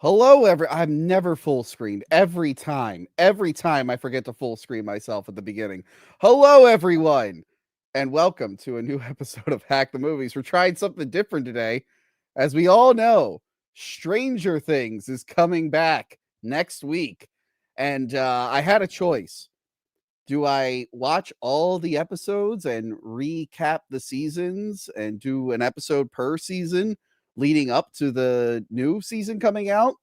Hello, I'm never full screened. Every time I forget to full screen myself at the beginning. Hello, everyone, and welcome to a new episode of Hack the Movies. We're trying something different today. As we all know, Stranger Things is coming back next week. And I had a choice. Do I watch all the episodes and recap the seasons and do an episode per season leading up to the new season coming out?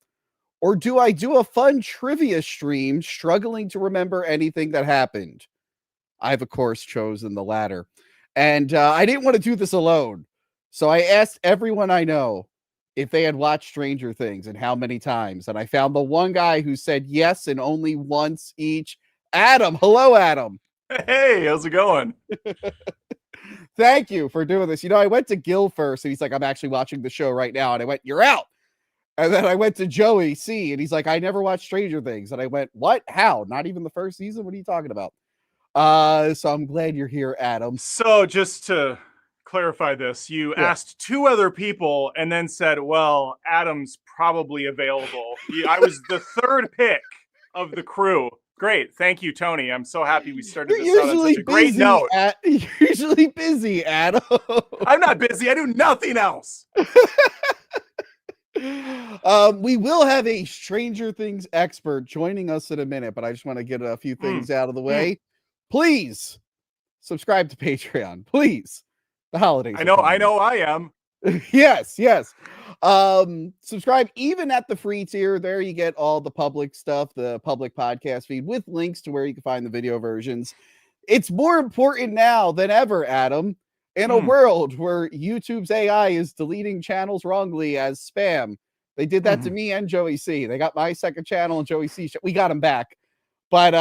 Or do I do a fun trivia stream struggling to remember anything that happened? I've, of course, chosen the latter. And I didn't want to do this alone. So I asked everyone I know if they had watched Stranger Things and how many times. And I found the one guy who said yes and only once each. Adam. Hello, Adam. Hey, how's it going? Thank you for doing this. I went to Gil first, and he's like, I'm actually watching the show right now. And I went, you're out. And then I went to Joey C, and he's like, I never watched Stranger Things. And I went, what? How? Not even the first season? What are you talking about? So I'm glad you're here, Adam. So just to clarify this, you asked two other people and then said, well, Adam's probably available. I was the third pick of the crew. Great. Thank you, Tony. I'm so happy we started this out on such a great note. You're usually busy, Adam. I'm not busy. I do nothing else. We will have a Stranger Things expert joining us in a minute, but I just want to get a few things out of the way. Please subscribe to Patreon. Please. The holidays. I know I am. Yes. Subscribe even at the free tier. There you get all the public stuff, the public podcast feed with links to where you can find the video versions. It's more important now than ever, Adam. In a world where YouTube's AI is deleting channels wrongly as spam. They did that to me and Joey C. They got my second channel and Joey C. We got him back. But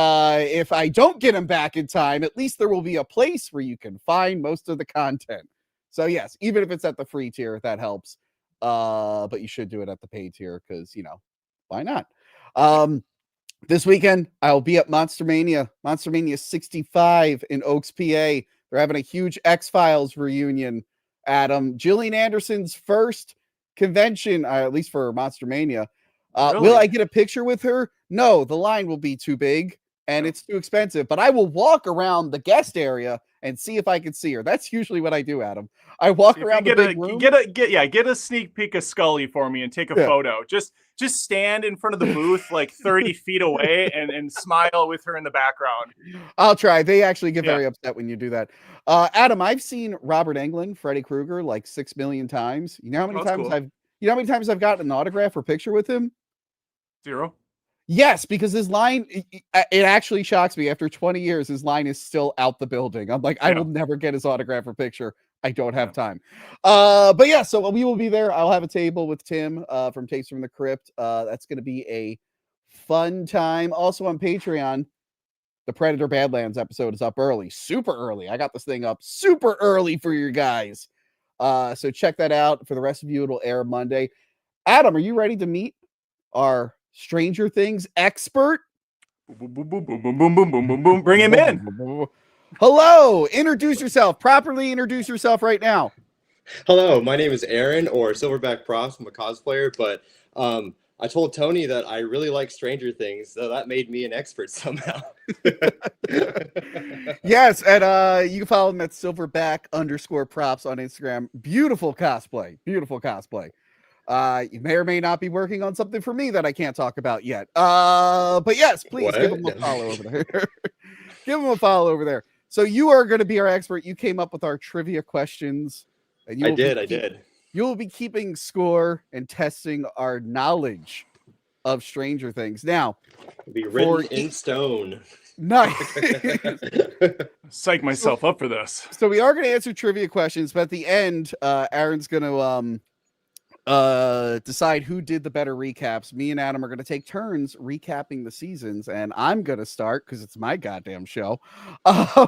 if I don't get him back in time, at least there will be a place where you can find most of the content. So yes, even if it's at the free tier, that helps. But you should do it at the paid tier because, why not? This weekend, I'll be at Monster Mania 65 in Oaks, PA. They're having a huge X-Files reunion, Adam. Gillian Anderson's first convention, at least for Monster Mania. Really? Will I get a picture with her? No, the line will be too big and it's too expensive. But I will walk around the guest area and see if I can see her. That's usually what I do, Adam. I walk around the big room. Get a sneak peek of Scully for me and take a photo. Just stand in front of the booth like 30 feet away and smile with her in the background. I'll try. They actually get very upset when you do that. Adam, I've seen Robert Englund, Freddy Krueger, like 6 million times. You know how many times I've gotten an autograph or picture with him? 0. Yes, because his line, it actually shocks me. After 20 years, his line is still out the building. I'm like, I will never get his autograph or picture. I don't have time. But yeah, so we will be there. I'll have a table with Tim from Tapes from the Crypt. That's going to be a fun time. Also on Patreon, the Predator Badlands episode is up early, super early. I got this thing up super early for you guys. So check that out. For the rest of you, it'll air Monday. Adam, are you ready to meet our Stranger Things expert? Boom, boom, boom, boom, boom, boom, boom, boom, boom, boom. Bring him in. Hello, introduce yourself. Properly introduce yourself right now. Hello, my name is Aaron, or Silverback Props. I'm a cosplayer, but I told Tony that I really like Stranger Things, so that made me an expert somehow. Yes, and you can follow him at Silverback_Props on Instagram. Beautiful cosplay. You may or may not be working on something for me that I can't talk about yet. But yes, please give him a follow over there. Give him a follow over there. So you are going to be our expert. You came up with our trivia questions. And I did. You will be keeping score and testing our knowledge of Stranger Things. Now, be written in stone. Nice. Psych myself up for this. So we are going to answer trivia questions, but at the end, Aaron's going to decide who did the better recaps. Me and Adam are going to take turns recapping the seasons, and I'm going to start because it's my goddamn show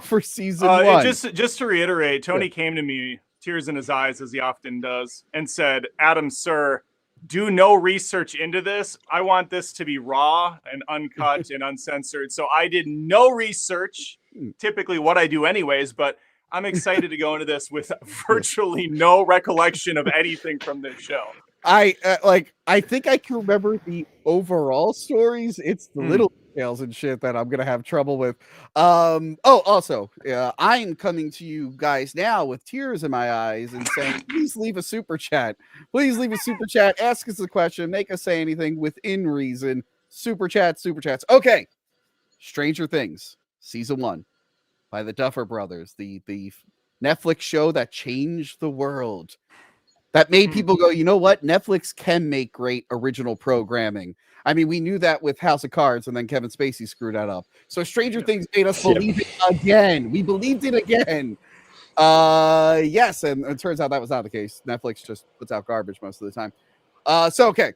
for season 1. Just to reiterate, Tony came to me, tears in his eyes as he often does, and said, Adam, sir, do no research into this. I want this to be raw and uncut and uncensored. So I did no research, typically what I do anyways, but I'm excited to go into this with virtually no recollection of anything from this show. I think I can remember the overall stories. It's the little details and shit that I'm gonna have trouble with. Also, I'm coming to you guys now with tears in my eyes and saying, please leave a super chat. Please leave a super chat. Ask us a question. Make us say anything within reason. Super chats. Okay. Stranger Things season 1 by the Duffer Brothers, the Netflix show that changed the world. That made people go, you know what? Netflix can make great original programming. I mean, we knew that with House of Cards, and then Kevin Spacey screwed that up. So Stranger Things made us believe it again. We believed it again. Yes, and it turns out that was not the case. Netflix just puts out garbage most of the time. Okay.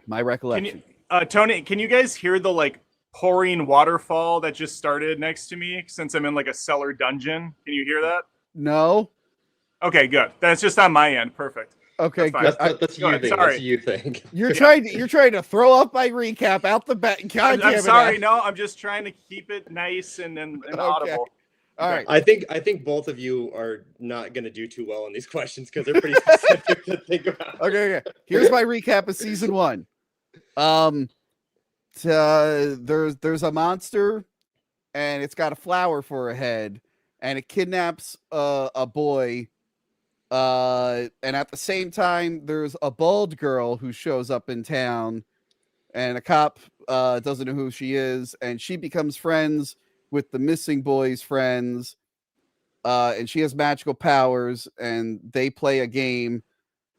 My recollection. Tony, can you guys hear the like pouring waterfall that just started next to me since I'm in like a cellar dungeon? Can you hear that? No. Okay, good. That's just on my end. Perfect. Okay, that's good. That's you thing. That's you thing. You're trying to throw up my recap out the back. I'm sorry. No, I'm just trying to keep it nice and audible. All right. I think both of you are not going to do too well on these questions because they're pretty specific to think about. Okay. Here's my recap of season 1. There's a monster, and it's got a flower for a head, and it kidnaps a boy. And at the same time, there's a bald girl who shows up in town, and a cop doesn't know who she is, and she becomes friends with the missing boy's friends, and she has magical powers, and they play a game.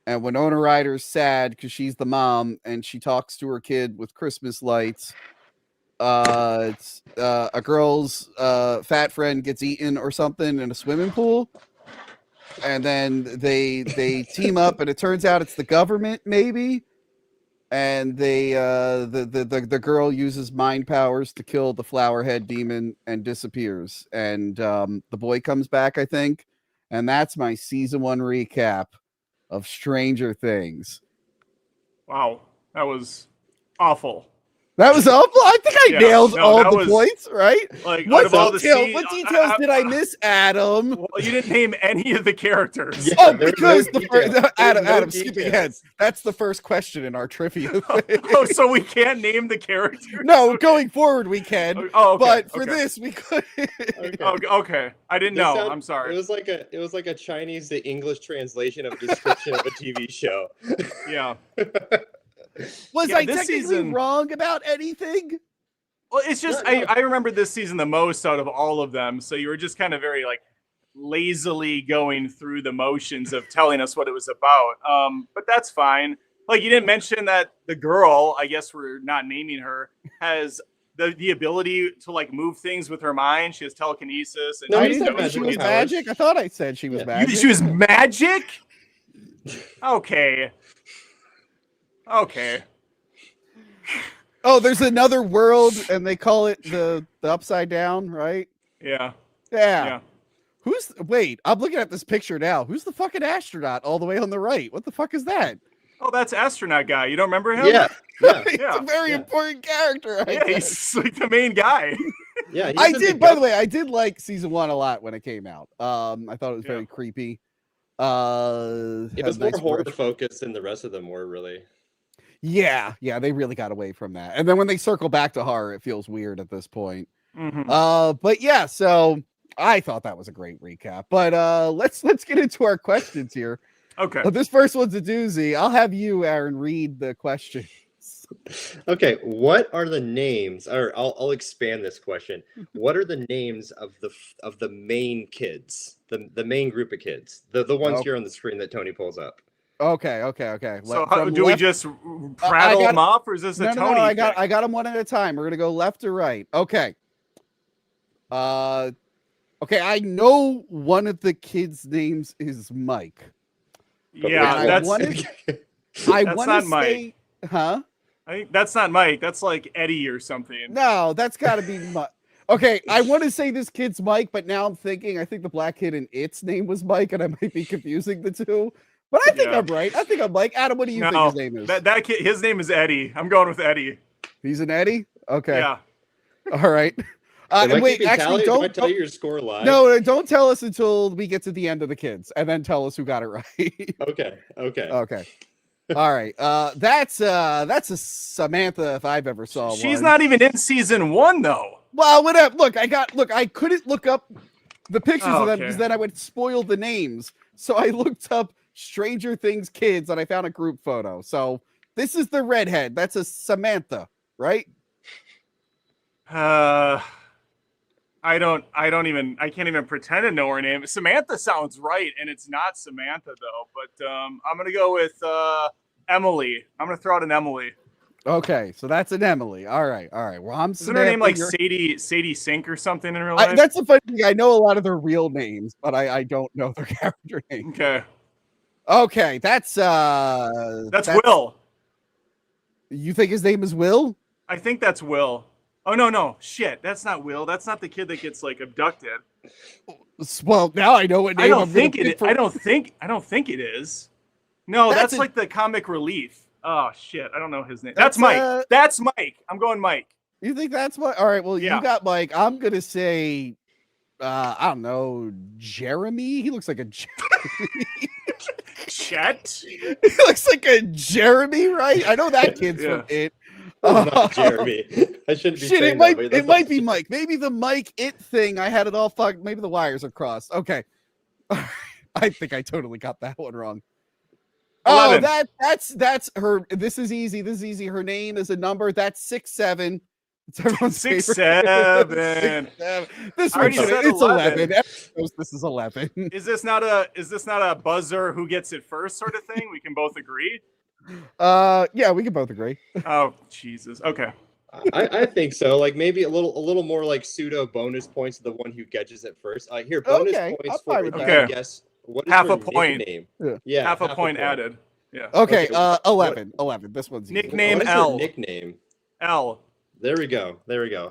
And Winona Ryder's sad because she's the mom, and she talks to her kid with Christmas lights. A girl's fat friend gets eaten or something in a swimming pool. And then they team up, and it turns out it's the government, maybe. And they the girl uses mind powers to kill the flowerhead demon and disappears. And the boy comes back, I think. And that's my season 1 recap of Stranger Things. Wow, that was awful. That was awful. I think I nailed all the points, right? Like, what details did I miss, Adam? Well, you didn't name any of the characters. Yeah, because Adam, skipping ahead. That's the first question in our trivia. Oh, so we can't name the characters? No, going forward we can. Oh, okay. But for this we could. Okay. I didn't know. I'm sorry. It was like a Chinese to English translation of a description of a TV show. Yeah. Was I technically wrong about anything? Well, it's just I remember this season the most out of all of them. So you were just kind of very like lazily going through the motions of telling us what it was about. But that's fine. Like, you didn't mention that the girl, I guess we're not naming her, has the ability to like move things with her mind. She has telekinesis. And I didn't know she was magic. I thought I said she was magic. She was magic? Okay. Oh, there's another world, and they call it the upside down, right? Yeah. Wait, I'm looking at this picture now. Who's the fucking astronaut all the way on the right? What the fuck is that? Oh, that's astronaut guy. You don't remember him? Yeah. He's a very important character. He's like the main guy. Yeah, I did. By the way, I did like season 1 a lot when it came out. I thought it was very creepy. It was more horror focused than the rest of them were, really. Yeah, they really got away from that. And then when they circle back to horror, it feels weird at this point. Mm-hmm. But yeah, so I thought that was a great recap. But let's get into our questions here. Okay. This first one's a doozy. I'll have you, Aaron, read the question. Okay, what are the names? Or I'll expand this question. What are the names of the main kids, the main group of kids, the ones here on the screen that Tony pulls up? Okay. So do we just prattle them off, or is this a Tony? No, I got them one at a time. We're gonna go left to right. Okay. Okay, I know one of the kids' names is Mike. Yeah, that's not Mike. Huh? I think that's not Mike. That's like Eddie or something. No, that's got to be Mike. Okay, I want to say this kid's Mike, but now I'm thinking I think the black kid in It's name was Mike, and I might be confusing the two. But I think I'm right. I think I'm Mike. Adam, what do you think his name is? That kid, his name is Eddie. I'm going with Eddie. He's an Eddie? Okay. Yeah. All right. Wait, actually, don't tell you your score live. No, don't tell us until we get to the end of the kids, and then tell us who got it right. Okay. All right. That's a Samantha if I've ever saw one. She's not even in season 1 though. Well, whatever. Look, I couldn't look up the pictures Oh, of them okay. because then I would spoil the names. So I looked up Stranger Things kids and I found a group photo. So this is the redhead. That's a Samantha, right? I can't even pretend to know her name. Samantha sounds right, and it's not Samantha though. But I'm gonna go with Emily. I'm gonna throw out an Emily. Okay, so that's an Emily. All right. Well, I'm Isn't her name like you're- Sadie Sink or something in real life? That's the funny thing. I know a lot of their real names, but I don't know their character names. Okay, that's Will. You think his name is Will? I think that's Will. Oh no, shit, that's not Will. That's not the kid that gets like abducted. Well, now I know what name I don't I'm gonna think it. pick for- I don't think it is. No, that's a- like the comic relief. Oh shit, I don't know his name. That's, That's Mike. That's Mike. I'm going Mike. You think that's what? All right. Well, Yeah. you got Mike. I'm gonna say, I don't know, Jeremy. He looks like a Jeremy. Chet. He looks like a Jeremy, right? I know that kid's Yeah. from It. Not Jeremy. I shouldn't be Shit, saying it might that, but it might be Mike. Maybe the Mike It thing. I had it all fucked. Maybe the wires are crossed. Okay. I think I totally got that one wrong. 11. Oh, that's her. This is easy. This is easy. Her name is a number. That's 6'7". It's everyone's 6'7". favorite. 6'7". This I already one, said it's 11. 11. Everyone knows this is 11. Is this not a buzzer who gets it first sort of thing? We can both agree. Yeah, we can both agree. Oh Jesus. Okay. I think so. Like maybe a little more like pseudo bonus points to the one who catches it first. Here, bonus Okay, points I'm fine for with if that. you can Okay. guess what is Half her a point. nickname. Yeah. Yeah, Half a point added. Yeah. Okay, Okay, 11. 11. This one's easy. Nickname What is her L. nickname? L. There we go.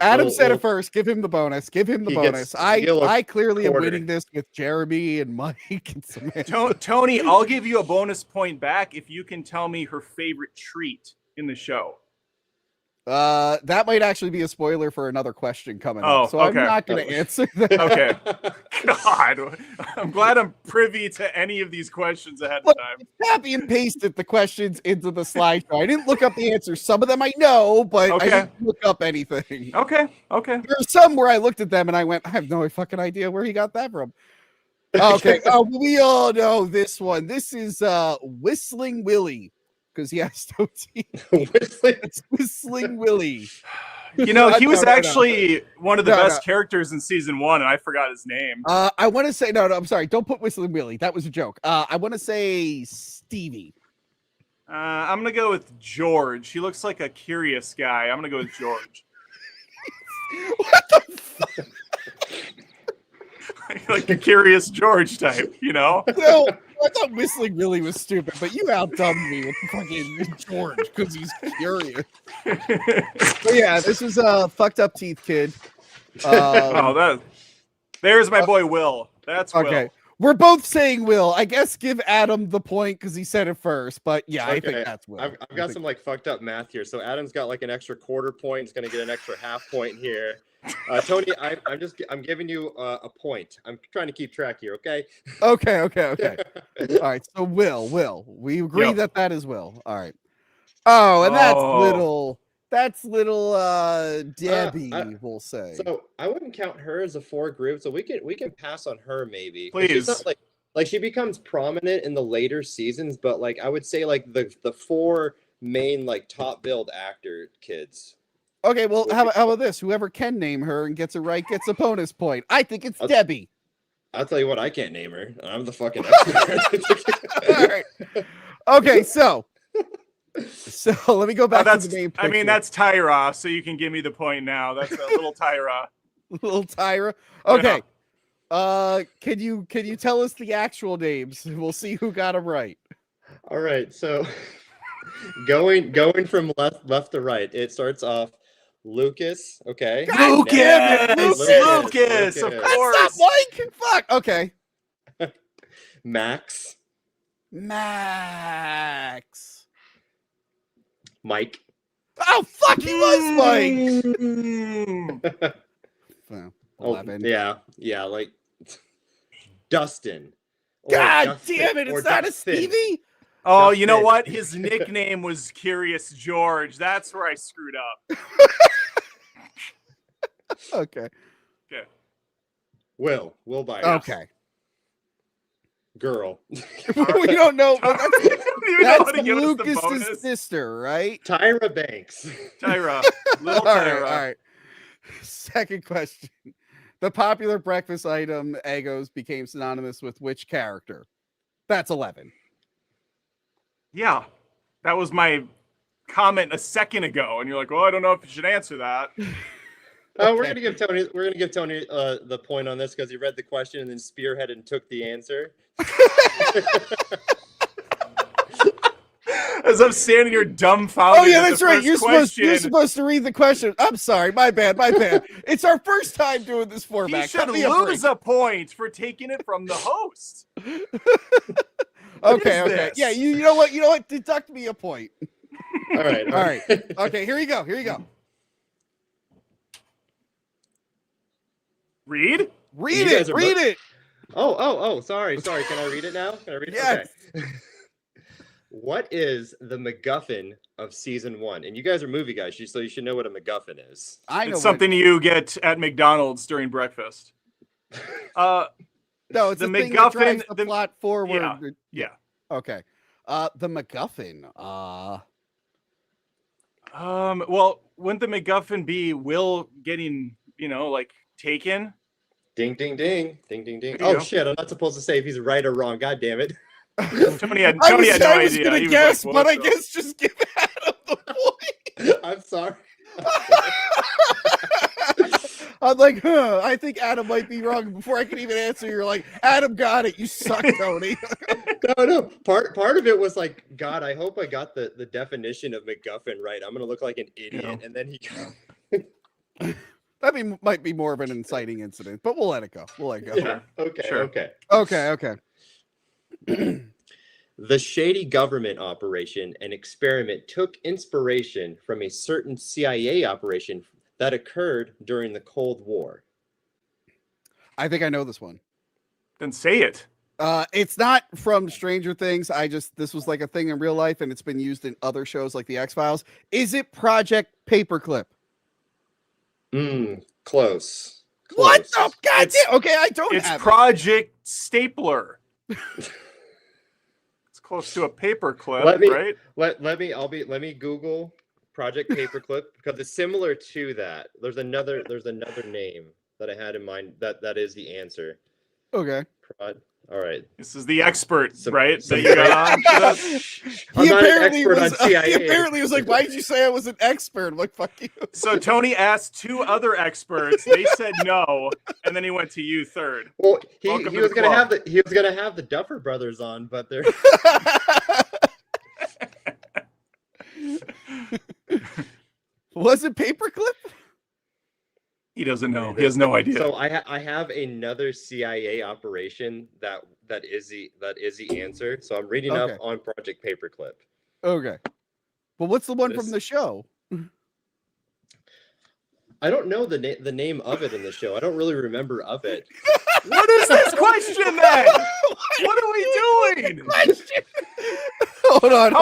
Adam said Little- it first. Give him the bonus. Give him the He bonus. gets I a clearly am quarter. winning this with Jeremy and Mike and Samantha. Tony, I'll give you a bonus point back if you can tell me her favorite treat in the show. That might actually be a spoiler for another question coming Oh, up. So okay. I'm not going Oh. to answer that. Okay. God, I'm glad I'm privy to any of these questions ahead of Look, time. Copy and pasted the questions into the slideshow. I didn't look up the answers. Some of them I know, but I Okay. didn't look up anything. Okay. There are some where I looked at them and I went, I have no fucking idea where he got that from. Okay. We all know this one. This is Whistling Willie because he has no teeth. It's Whistling Willie. You know, he was No. actually one of the No, best no. characters in season 1, and I forgot his name. I want to say no. I'm sorry. Don't put Whistling Willie. That was a joke. I want to say Stevie. I'm gonna go with George. He looks like a curious guy. I'm gonna go with George. What the fuck? Like a curious George type, you know? No, I thought Whistling Willie was stupid, but you outdumbed me with fucking George because he's curious. But yeah, this is a fucked up teeth kid. There's my boy Will. That's Will. Okay. We're both saying Will. I guess give Adam the point because he said it first. But yeah, I think Okay, that's Will. I've got some like fucked up math here. So Adam's got like an extra quarter point. He's gonna get an extra half point here. Tony, I'm giving you a point. I'm trying to keep track here. Okay. Okay. All right. So Will. We agree Yep. that is Will. All right. Oh, and Oh. that's little Debbie, we'll say. So I wouldn't count her as a 4 group. So we can pass on her maybe. 'Cause Please. She's not like she becomes prominent in the later seasons, but like I would say like the 4 main like top billed actor kids. Okay, well, how about this? Whoever can name her and gets it right gets a bonus point. I think it's Debbie. I'll tell you what, I can't name her. I'm the fucking expert. All right. Okay, so let me go back to the main picture. I mean, that's Tyra, so you can give me the point now. That's a little Tyra. little Tyra. Okay. Can you tell us the actual names? We'll see who got them right. All right, so going from left to right, it starts off Lucas. Okay. God damn it, Lucas, of That's course. not Mike. Fuck. Okay. Max. Mike. Oh fuck, he was Mike. Mm. Well, Oh, 11. yeah, like Dustin. Or God Dustin, damn it! or It's not a Dustin. Stevie. Oh, Just you know kidding. what? His nickname was Curious George. That's where I screwed up. Okay. Okay. Will Byers. Okay. Girl. We don't know. But I don't even know how that's to give us the Lucas's bonus. sister, right? Tyra Banks. Tyra. Little All Tyra. right. All right. Second question. The popular breakfast item Eggos became synonymous with which character? That's 11. Yeah. That was my comment a second ago. And you're like, well, I don't know if you should answer that. We're Okay. gonna give Tony. We're gonna give Tony the point on this because he read the question and then spearheaded and took the answer. As I'm standing here dumbfounded. Oh yeah, at that's the right. first You're question. supposed to read the question. I'm sorry, my bad. It's our first time doing this He format. should Cut me a break. lose a point for taking it from the host. Okay, is okay. this? Yeah, you know what? Deduct me a point. All right. All right. Okay, here you go. Read? Read You guys it. are Read it. Oh. Sorry. Can I read it now? Can I read it? Yes. Okay. What is the MacGuffin of season 1? And you guys are movie guys, so you should know what a MacGuffin is. I know It's something you get at McDonald's during breakfast. No, it's the the thing that drives MacGuffin- the the- plot forward. Yeah. Okay. The MacGuffin. Well, wouldn't the MacGuffin be Will getting, taken? Ding, ding, ding. Ding, ding, ding. There you Oh, go. shit. I'm not supposed to say if he's right or wrong. God damn it. Tony had I no was idea. gonna He was guess, like, but I "What the-" guess just give Adam the point. I'm sorry. I'm like, I think Adam might be wrong. Before I can even answer, you're like, Adam got it. You suck, Tony. No. Part of it was like, God, I hope I got the definition of MacGuffin right. I'm gonna look like an idiot. Yeah. And then he That might be more of an inciting incident, but we'll let it go. Yeah. Okay. Sure. Okay. The shady government operation and experiment took inspiration from a certain CIA operation that occurred during the Cold War. I think I know this one. Then say it. It's not from Stranger Things. This was like a thing in real life, and it's been used in other shows like The X-Files. Is it Project Paperclip? Close. What Close. the goddamn? Okay, I don't It's have Project Stapler. It's close to a paperclip, Let me- right? Let me Google Project Paperclip because it's similar to that. There's another name that I had in mind that is the answer. it. Okay. All right. This is the expert, Some- right? some- That you got on for this? I'm not an expert on CIA. He apparently was like, "Why did you say I was an expert?" I'm like, "Fuck you." So Tony asked 2 other experts. They said no, and then he went to you third. Well, he Welcome to was the gonna club. have the Duffer Brothers on, but they're Was it Paperclip? He doesn't know. He has no idea. So I have another CIA operation that is the answer. So I'm reading Okay. up on Project Paperclip. Okay. But what's the one from This- the show? I don't know the name of it in the show. I don't really remember of it. What is this question then? What are we doing? Hold on.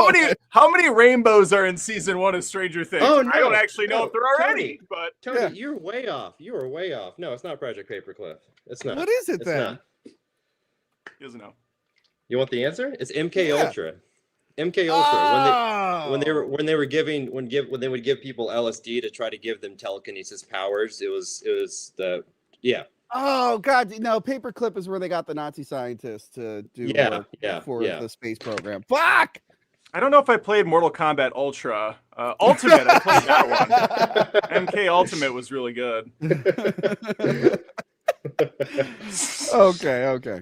How many rainbows are in season 1 of Stranger Things? Oh, I don't no, actually know no, if there are Tony. any, but Tony, Yeah. you're way off. You are way off. No, it's not Project Paperclip. It's not. What is it It's then? not. he doesn't know. You want the answer? It's MK Yeah. Ultra. MK Ultra. Oh. When they would give people LSD to try to give them telekinesis powers, it was the Oh God, no! Paperclip is where they got the Nazi scientists to do work for the space program. Fuck! I don't know if I played Mortal Kombat Ultra. Ultimate, I played that one. MK Ultimate was really good. Okay.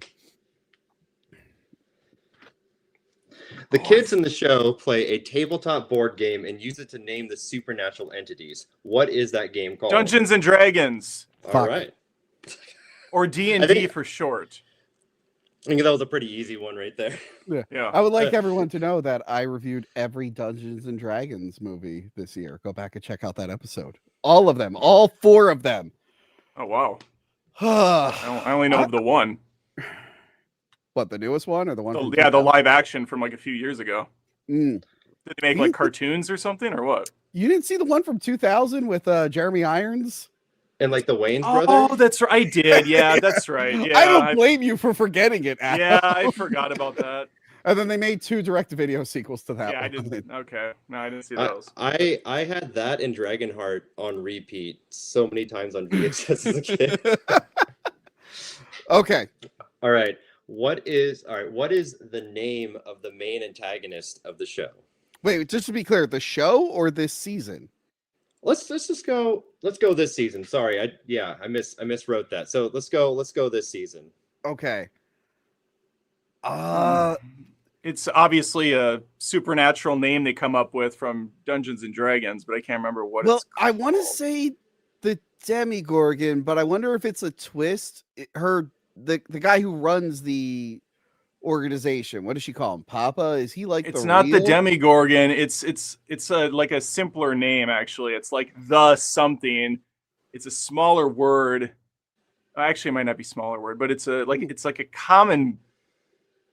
The kids in the show play a tabletop board game and use it to name the supernatural entities. What is that game called? Dungeons and Dragons, All Fuck. right. or I D&D think- for short. I think that was a pretty easy one right there. Yeah. I would like everyone to know that I reviewed every Dungeons and Dragons movie this year. Go back and check out that episode. All of them, all 4 of them. Oh wow. What? I only know of the one. What, the newest one or the one? From The live action from like a few years ago. Mm. Did they make like cartoons or something or what? You didn't see the one from 2000 with Jeremy Irons? And like the Wayans brothers? Oh, that's right. I did. Yeah, that's right. Yeah, I don't blame you for forgetting it, Adam. Yeah, I forgot about that. And then they made 2 direct-to-video sequels to that. Yeah, one. I didn't. Okay, no, I didn't see those. I had that and Dragonheart on repeat so many times on VHS as a kid. Okay. All right. What is the name of the main antagonist of the show? Wait, just to be clear, the show or this season? Let's just go. Let's go this season. Sorry, I miswrote that. So let's go this season. Okay. It's obviously a supernatural name they come up with from Dungeons and Dragons, but I can't remember what it's called. I want to say the Demigorgon, but I wonder if it's a twist. The guy who runs the organization, what does she call him? Papa? Is he like it's the not the real? Demigorgon. It's a like a simpler name actually. It's like the something. It's a smaller word. Actually, it might not be smaller word, but it's like a common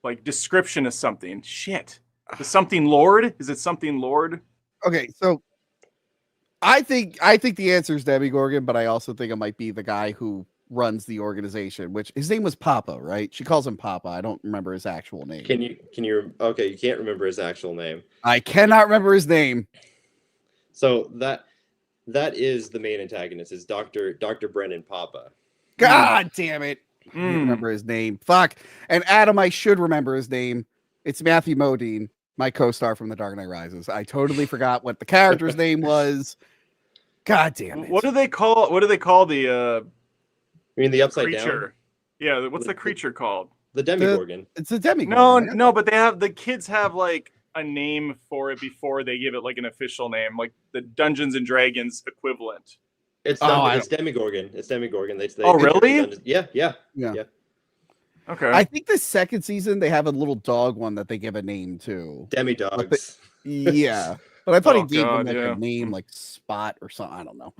like description of something. Shit. The something Lord? Is it something Lord? Okay, so I think the answer is Demigorgon, but I also think it might be the guy who runs the organization, which his name was Papa, right? She calls him Papa. I don't remember his actual name. Can you okay, you can't remember his actual name. I cannot remember his name. So that is the main antagonist, is Dr. Brennan Papa. God damn it. I can't remember his name. Fuck. And Adam, I should remember his name. It's Matthew Modine, my co-star from The Dark Knight Rises. I totally forgot what the character's name was. God damn it. What do they call the You mean the upside creature? down? Yeah, what's the creature called? The Demigorgon. It's a Demigorgon. No, but the kids have like a name for it before they give it like an official name, like the Dungeons and Dragons equivalent. It's Demigorgon. It's Demigorgon. They oh, really? Yeah. Okay. I think the second season they have a little dog one that they give a name to. Demidogs. Yeah. But I thought he gave him like a name like Spot or something. I don't know.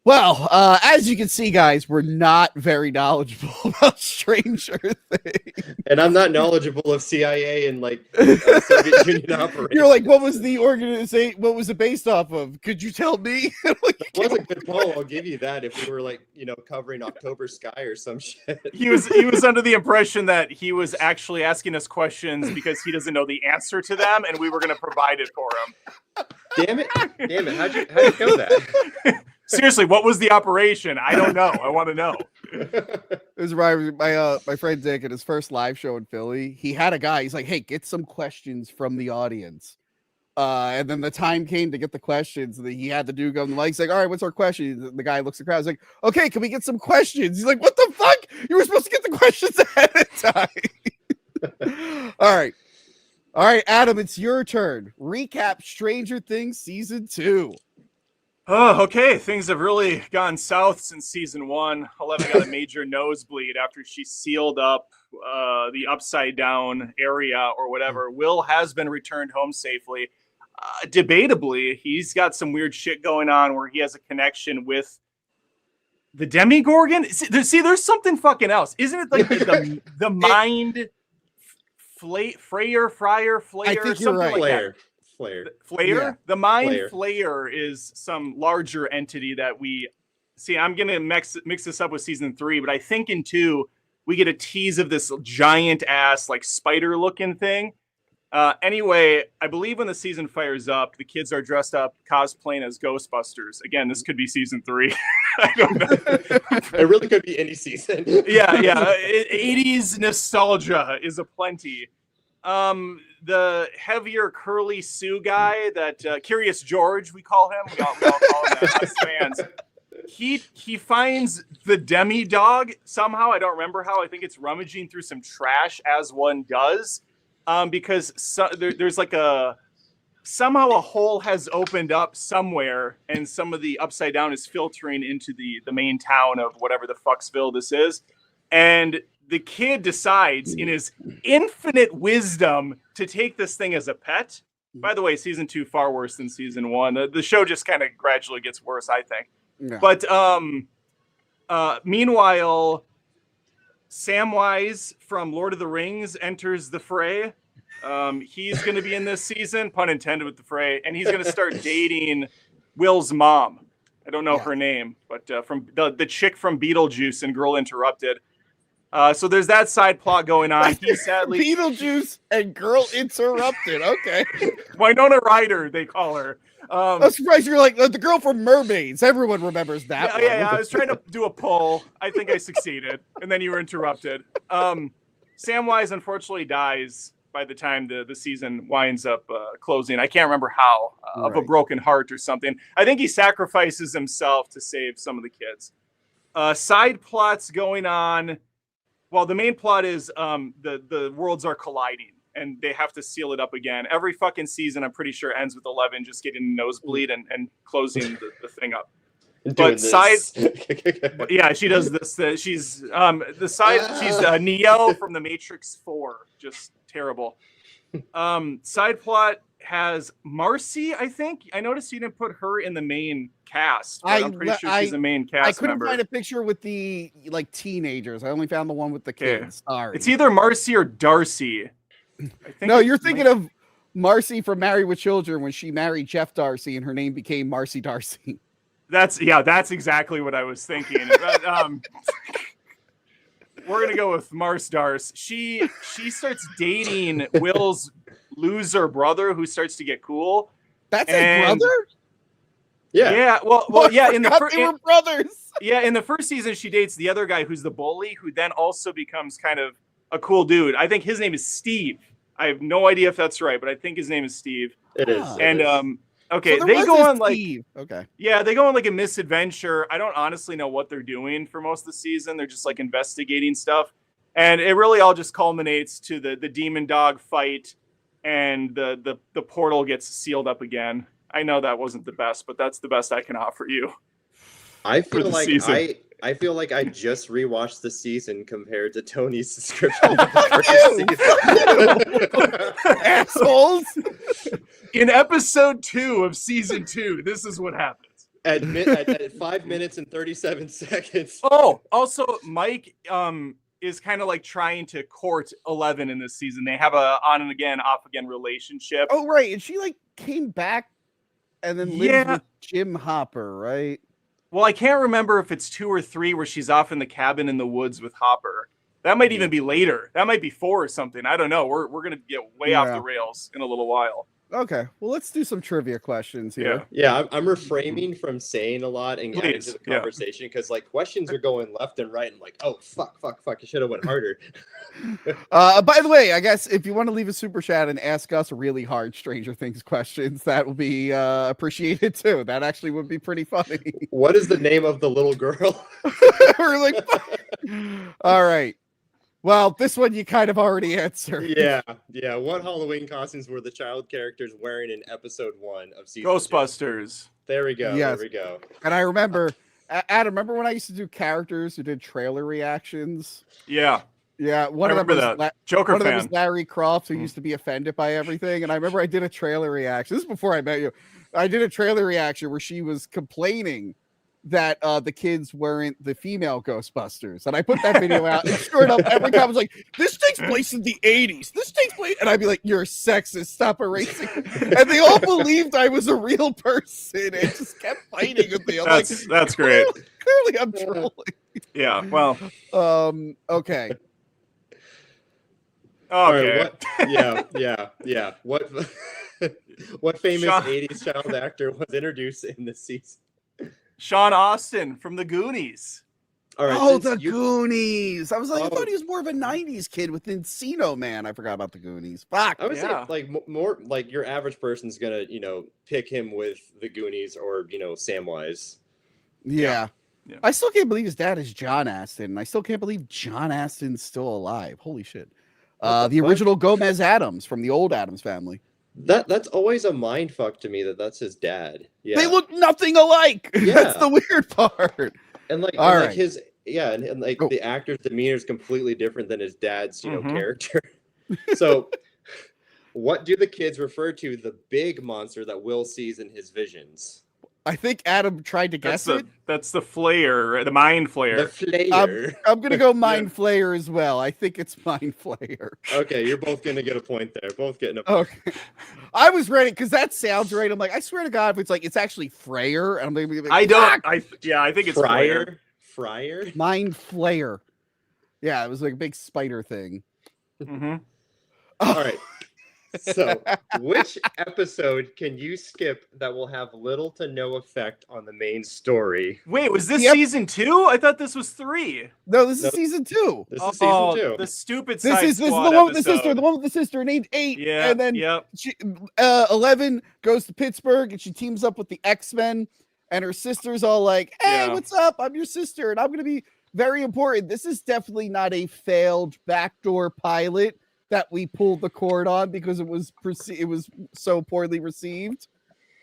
Well, as you can see, guys, we're not very knowledgeable about Stranger Things. And I'm not knowledgeable of CIA and like Soviet Union operations. You're like, what was the organization? What was it based off of? Could you tell me? That was a good poll. I'll give you that. If we were like, covering October Sky or some shit. He was under the impression that he was actually asking us questions because he doesn't know the answer to them, and we were going to provide it for him. Damn it! How'd you know that? Seriously, what was the operation? I don't know. I want to know. It was my friend Dick at his first live show in Philly. He had a guy. He's like, "Hey, get some questions from the audience." And then the time came to get the questions. And he had the dude go on the mic. He's like, "All right, what's our question?" The guy looks at the crowd. He's like, "Okay, can we get some questions?" He's like, "What the fuck? You were supposed to get the questions ahead of time." All right, Adam, it's your turn. Recap Stranger Things season 2. Oh, okay. Things have really gone south since season 1. 11 got a major nosebleed after she sealed up the upside down area or whatever. Will has been returned home safely. Debatably, he's got some weird shit going on where he has a connection with the Demigorgon. See, there's something fucking else. Isn't it like the mind Fryer, I think you're right. Like Flayer. Yeah. The mind Flayer is some larger entity that we see. I'm gonna mix this up with season 3, but I think in 2 we get a tease of this giant ass like spider looking thing. Anyway, I believe when the season fires up, the kids are dressed up cosplaying as Ghostbusters. Again, this could be season 3. I don't know. It really could be any season. Yeah. 80s nostalgia is aplenty. The heavier curly Sue guy that Curious George, we call him. We all call him that as fans. He finds the demi dog somehow. I don't remember how. I think it's rummaging through some trash as one does. Because there's like somehow a hole has opened up somewhere, and some of the upside down is filtering into the main town of whatever the fucksville this is, and the kid decides in his infinite wisdom to take this thing as a pet. By the way, season 2 far worse than season 1. The show just kind of gradually gets worse, I think. Yeah. But meanwhile, Samwise from Lord of the Rings enters the fray. He's going to be in this season, pun intended with the fray, and he's going to start dating Will's mom. I don't know her name, but from the chick from Beetlejuice and Girl Interrupted. So there's that side plot going on. He sadly Beetlejuice and Girl Interrupted. Okay. Winona Ryder, they call her. I'm surprised you're like the girl from Mermaids. Everyone remembers that one. Yeah. I was trying to do a poll. I think I succeeded, and then you were interrupted. Samwise unfortunately dies by the time the season winds up closing. I can't remember how, of a broken heart or something. I think he sacrifices himself to save some of the kids. Side plots going on. Well, the main plot is the worlds are colliding and they have to seal it up again. Every fucking season, I'm pretty sure, ends with 11 just getting a nosebleed and closing the thing up. But yeah, she does this. She's she's Neo from the Matrix 4. Just terrible. Side plot has Marcy, I think. I noticed you didn't put her in the main cast. I'm pretty sure she's a main cast I couldn't member. find a picture with the teenagers. I only found the one with the kids. Sorry. It's either Marcy or Darcy. I think no, you're thinking of Marcy from Married with Children when she married Jeff Darcy and her name became Marcy Darcy. That's exactly what I was thinking. But, we're gonna go with Mars Darce. She starts dating Will's loser brother, who starts to get cool. That's his brother. Yeah. Well, yeah. In the they were brothers. Yeah, in the first season, she dates the other guy who's the bully, who then also becomes kind of a cool dude. I think his name is Steve. I have no idea if that's right, but I think his name is Steve. It is. And okay, so they go on like Steve. Okay. Yeah, they go on like a misadventure. I don't honestly know what they're doing for most of the season. They're just like investigating stuff, and it really all just culminates to the demon dog fight, and the portal gets sealed up again. I know that wasn't the best, but that's the best I can offer you. I feel like I feel like I just rewatched the season compared to Tony's description of the first season. Assholes. In episode 2 of season 2, this is what happens. At 5 minutes and 37 seconds. Oh, also Mike is kind of like trying to court 11 in this season. They have a on and again, off again relationship. Oh, right. And she like came back and then lived with Jim Hopper, right? Well, I can't remember if it's 2 or 3 where she's off in the cabin in the woods with Hopper. That might even be later. That might be 4 or something. I don't know. We're going to get way off the rails in a little while. Okay. Well, let's do some trivia questions here. Yeah, I'm refraining from saying a lot and getting into the conversation because like questions are going left and right and like, oh, fuck. I should have went harder. By the way, I guess if you want to leave a super chat and ask us really hard Stranger Things questions, that will be appreciated too. That actually would be pretty funny. What is the name of the little girl? We're like, all right. Well, this one you kind of already answered. Yeah. What Halloween costumes were the child characters wearing in episode 1 of season Ghostbusters? 2? There we go. Yes. There we go. And I remember, Adam, remember when I used to do characters who did trailer reactions? Yeah. Yeah, one of them was Joker one fan. of them was Larry Croft, who used to be offended by everything. And I remember I did a trailer reaction. This is before I met you. I did a trailer reaction where she was complaining that the kids weren't the female Ghostbusters. And I put that video out, and sure enough, every time I was like, this takes place in the 80s. This takes place, and I'd be like, you're sexist, stop erasing. And they all believed I was a real person and just kept fighting with me. That's great. Clearly I'm trolling. Yeah, well. Okay. Okay. Right, yeah. What famous 80s child actor was introduced in this season? Sean Austin from the Goonies. All right. Oh, the Goonies. I was like, I thought he was more of a 90s kid with Encino Man. I forgot about the Goonies. Fuck. I would say like more like your average person's gonna, pick him with the Goonies or, Samwise. Yeah. I still can't believe his dad is John Astin. I still can't believe John Astin's still alive. Holy shit. The original Gomez Addams from the old Addams family. That's always a mind fuck to me that's his dad. Yeah. They look nothing alike. Yeah. That's the weird part. And the actor's demeanor is completely different than his dad's, character. So what do the kids refer to the big monster that Will sees in his visions? I think Adam tried to guess it. That's the Flayer, the Mind The Flayer. Flayer. I'm gonna go Mind Flayer as well. I think it's Mind Flayer. Okay, you're both gonna get a point there. Both getting a point. Okay. I was ready because that sounds right. I'm like, I swear to God, if it's like it's actually Frayer, and I'm gonna be like, I don't. "Fuck!" I think it's Flayer. Fryer. Mind Flayer. Yeah, it was like a big spider thing. Mm-hmm. All right. So, which episode can you skip that will have little to no effect on the main story? Wait, was this Yep. season 2? I thought this was 3. No, this is Nope. season 2. This is season 2. The stupid This Side is the Squad one with the sister, episode. the one with the sister named 8. Yeah, and then yep. she, 11 goes to Pittsburgh and she teams up with the X-Men, and her sister's all like, "Hey, Yeah. what's up? I'm your sister, and I'm gonna be very important." This is definitely not a failed backdoor pilot that we pulled the cord on because it was so poorly received.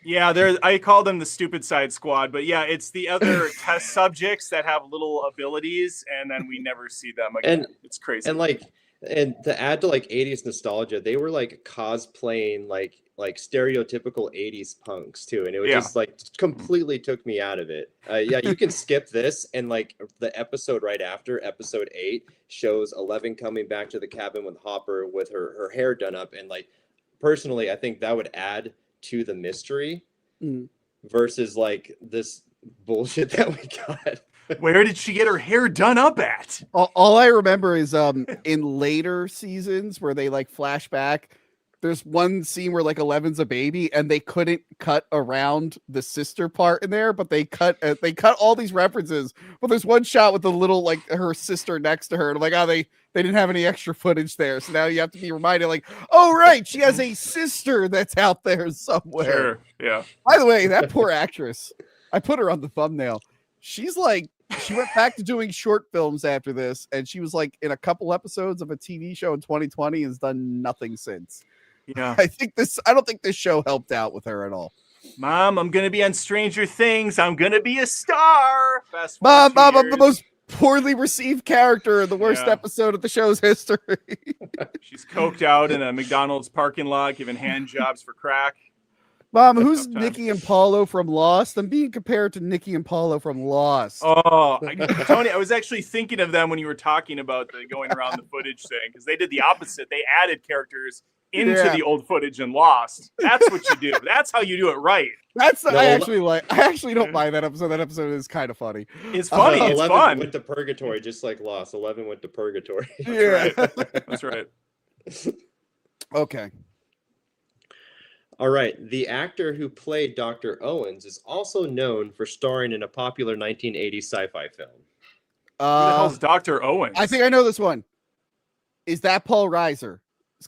Yeah, I call them the stupid Side Squad, but yeah, it's the other test subjects that have little abilities, and then we never see them again. It's crazy. And to add to like 80s nostalgia, they were like cosplaying like stereotypical 80s punks too, and it was just like completely took me out of it. Yeah, you can skip this, and like the episode right after, episode 8, shows 11 coming back to the cabin with Hopper with her hair done up, and like personally, I think that would add to the mystery versus like this bullshit that we got. Where did she get her hair done up at? All I remember is in later seasons where they like flash back, there's one scene where like 11's a baby and they couldn't cut around the sister part in there, but they cut all these references. But there's one shot with the little like her sister next to her, and I'm like, oh, they didn't have any extra footage there, so now you have to be reminded, like, oh right, she has a sister that's out there somewhere. Sure, yeah. By the way, that poor actress, I put her on the thumbnail. She's like, she went back to doing short films after this, and she was like in a couple episodes of a TV show in 2020 and has done nothing since. Yeah. I don't think this show helped out with her at all. Mom, I'm gonna be on Stranger Things. I'm gonna be a star. Fast Mom, forward 2 I'm the most poorly received character in the worst Yeah. episode of the show's history. She's coked out in a McDonald's parking lot, giving hand jobs for crack. Mom, who's Tough time. Nikki and Paulo from Lost? I'm being compared to Nikki and Paulo from Lost. Oh, Tony, I was actually thinking of them when you were talking about the going around the footage thing, because they did the opposite. They added characters into Yeah. the old footage and Lost. That's what you do. That's how you do it right. I actually don't mind that episode. That episode is kind of funny. It's funny. It's 11 fun. went to purgatory, just like Lost. 11 went to purgatory. Yeah. That's right. Okay. All right. The actor who played Dr. Owens is also known for starring in a popular 1980s sci-fi film. Who the hell's Dr. Owens? I think I know this one. Is that Paul Reiser's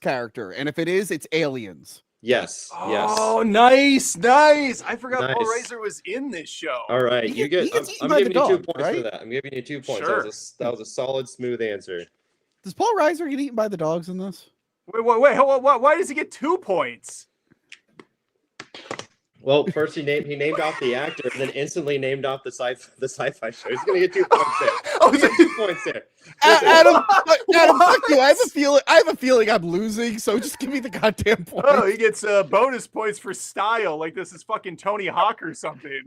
character? And if it is, it's Aliens. Yes. Oh, nice. I forgot Paul Nice. Reiser was in this show. All right. He You gets get. eaten I'm by the giving you 2 dog, points right? for that. I'm giving you 2 points. Sure. That was a solid, smooth answer. Does Paul Reiser get eaten by the dogs in this? Wait, why does he get 2 points? Well, first he named off the actor, and then instantly named off the sci-fi show. He's gonna get 2 points there. Oh, He's got 2 points there. Adam, fuck you. I have a feeling I'm losing, so just give me the goddamn point. Oh, he gets bonus points for style, like this is fucking Tony Hawk or something.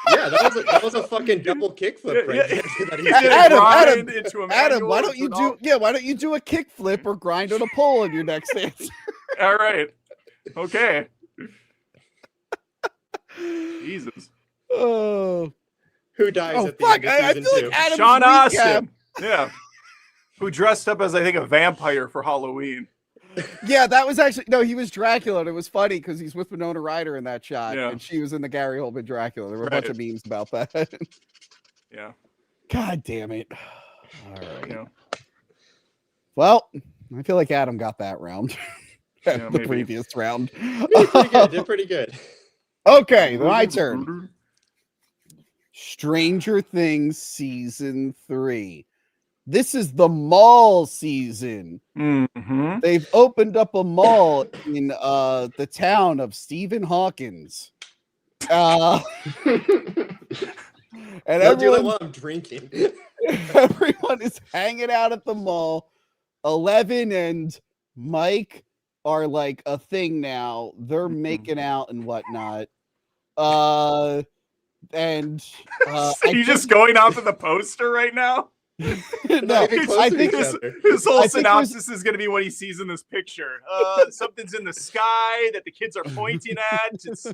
Yeah, that was a fucking double kickflip right Yeah, there. That he He did. did a Adam, grind into a Adam, manual why don't you do a kickflip or grind on a pole in your next answer? All right. Okay. Jesus. Oh, Who dies oh at the fuck! end I of feel season 2? like Adam's Sean recap- Austin. Yeah. Who dressed up as, I think, a vampire for Halloween. Yeah, that was actually no. He was Dracula, and it was funny because he's with Winona Ryder in that shot, Yeah. and she was in the Gary Oldman Dracula. There were a bunch of memes about that. Yeah. God damn it! All right. Yeah. Well, I feel like Adam got that round. Yeah, the maybe. previous round. Did pretty good. Okay, my turn. Stranger Things season 3. This is the mall season. Mm-hmm. They've opened up a mall in the town of Stephen Hawkins. And Don't do that while I'm drinking. everyone is hanging out at the mall. 11 and Mike are like a thing now. They're making out and whatnot. And Are you just going off of the poster right now? no, even close I to think each His, other. his whole I think there's- synopsis is going to be what he sees in this picture. Something's in the sky that the kids are pointing at. It's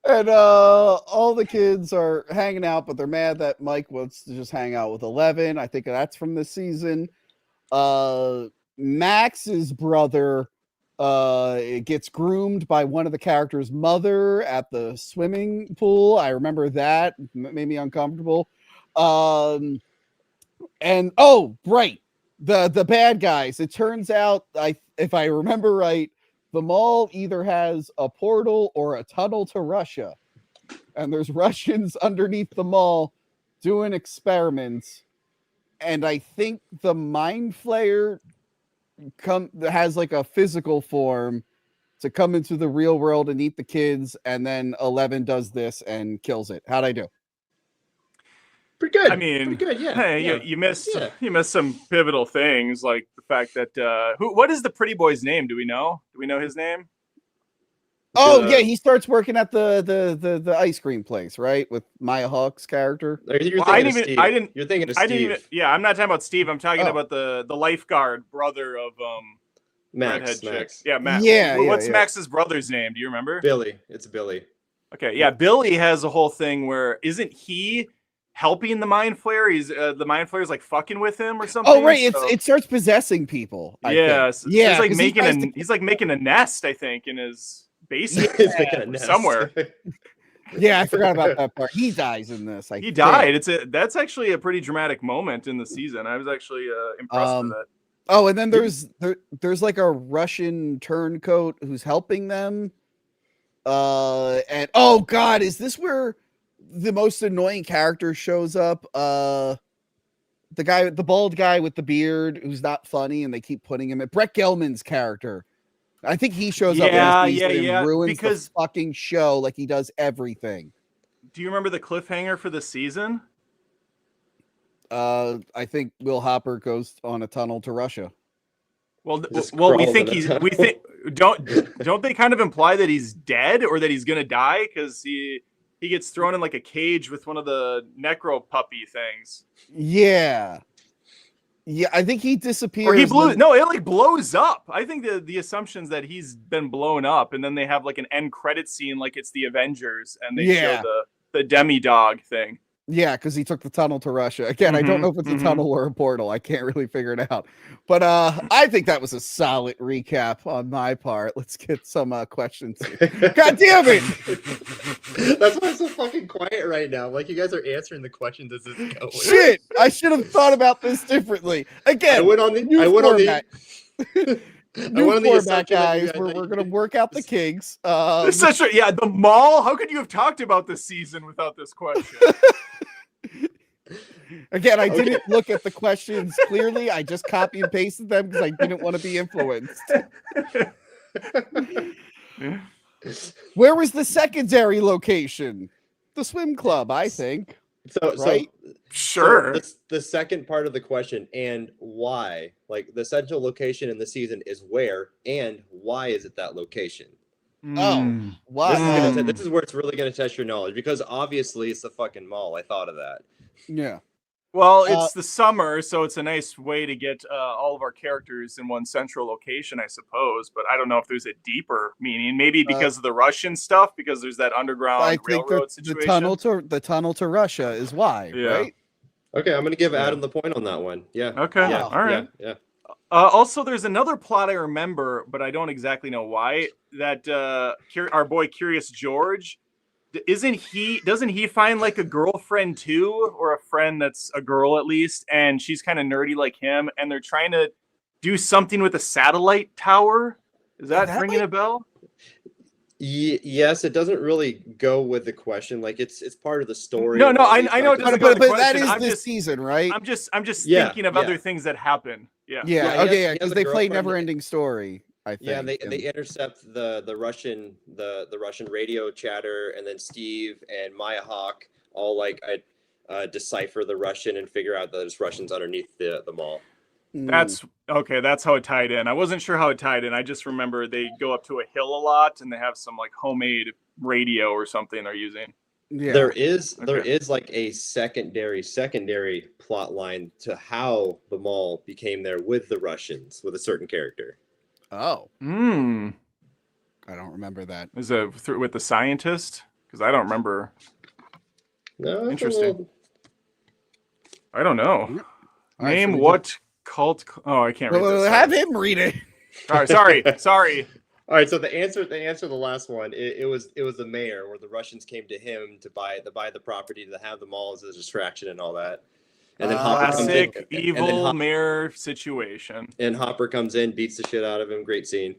and all the kids are hanging out, but they're mad that Mike wants to just hang out with 11. I think that's from this season. Max's brother gets groomed by one of the characters' mother at the swimming pool. I remember that. Made me uncomfortable. And oh, right. The bad guys. It turns out, if I remember right, the mall either has a portal or a tunnel to Russia. And there's Russians underneath the mall doing experiments. And I think the Mind Flayer has like a physical form to come into the real world and eat the kids, and then 11 does this and kills it. How'd I do? Pretty good. I mean, pretty good. Yeah. hey, yeah. you missed Yeah. you missed some pivotal things, like the fact that what is the pretty boy's name? Do we know? Do we know his name? Oh The- yeah, he starts working at the ice cream place, right? With Maya Hawke's character. You're Well, I thinking of didn't Steve. even- I didn't- You're thinking of I Steve. didn't even. Yeah, I'm not talking about Steve. I'm talking Oh. about the lifeguard brother of Max. redhead Max. chick. Yeah, Max. Yeah, What's yeah. Max's brother's name? Do you remember? Billy. It's Billy. Okay, yeah, Billy has a whole thing where isn't he helping the Mind Flayer? He's the Mind Flayer's like fucking with him or something. Oh right, so- it starts possessing people. I yeah, think. so Yeah. he's like 'cause he making tries to- he's like making a nest, I think, in his basement He's making a nest. somewhere. Yeah, I forgot about that part. He dies in this. He died. That's actually a pretty dramatic moment in the season. I was actually impressed with that. Oh, and then there's like a Russian turncoat who's helping them. And oh god, is this where the most annoying character shows up? The bald guy with the beard who's not funny, and they keep putting him at Brett Gelman's character. I think he shows up in this season and ruins because the fucking show like he does everything. do you remember the cliffhanger for the season? I think Will Hopper goes on a tunnel to Russia. Well, Just we crawls think in a we tunnel. think don't they kind of imply that he's dead or that he's gonna die because he gets thrown in like a cage with one of the necro puppy things, Yeah. Yeah, I think he disappears. or he blew. when- No, it like blows up. I think the assumption's that he's been blown up, and then they have like an end credit scene, like it's the Avengers, and they Yeah. show the demi dog thing. Yeah, because he took the tunnel to Russia. Again, I don't know if it's a tunnel or a portal. I can't really figure it out. But I think that was a solid recap on my part. Let's get some questions. God damn it! That's why I'm so fucking quiet right now. Like you guys are answering the questions as it's going. Shit! I should have thought about this differently. Again, I went on the. new I went on format. the. new format, assumption that you guys. We're that going to work out the kinks. It's such a the mall. How could you have talked about this season without this question? Again, I didn't look at the questions clearly. I just copy and pasted them because I didn't want to be influenced. Where was the secondary location? The swim club, I think. Right? Sure. The second part of the question, and why? Like the central location in the season is where, and why is it that location? Oh, wow. This is where it's really going to test your knowledge because obviously it's the fucking mall. I thought of that. Yeah. Well, it's the summer, so it's a nice way to get all of our characters in one central location, I suppose. But I don't know if there's a deeper meaning. Maybe because of the Russian stuff, because there's that underground I think railroad the situation. tunnel to Russia is why, Yeah. right? Okay, I'm going to give Adam the point on that one. Yeah. Okay. Yeah. All right. Yeah. Also, there's another plot I remember, but I don't exactly know why. That our boy Curious George, doesn't he find like a girlfriend too, or a friend that's a girl at least, and she's kind of nerdy like him, and they're trying to do something with a satellite tower? Is that ringing a bell? Yes, it doesn't really go with the question. Like it's part of the story. No, of no, all I these know it factors. doesn't go But with the that question. is I'm this just- season, right? I'm just Yeah, thinking of yeah. other things that happen. Yeah. Yeah, Yeah, he okay, has because a they play girlfriend. Never Ending Story, I think. Yeah, and they intercept the Russian radio chatter, and then Steve and Maya Hawke all like decipher the Russian and figure out that there's Russians underneath the mall. That's okay. That's how it tied in. I wasn't sure how it tied in. I just remember they go up to a hill a lot, and they have some like homemade radio or something they're using. Yeah. There is like a secondary plot line to how the mall became there with the Russians with a certain character. Oh, Hmm. I don't remember that. Is it with the scientist? Because I don't remember. No, it's a Interesting. little- I don't know. All right, Name so we what cult? Oh, I can't read Well, this. have him read it. All right, sorry. All right, so the answer to the last one, it was the mayor, where the Russians came to him to buy the property, to have the mall as a distraction and all that. And then Hopper comes in, Classic and then evil mayor situation. and Hopper comes in, beats the shit out of him. Great scene.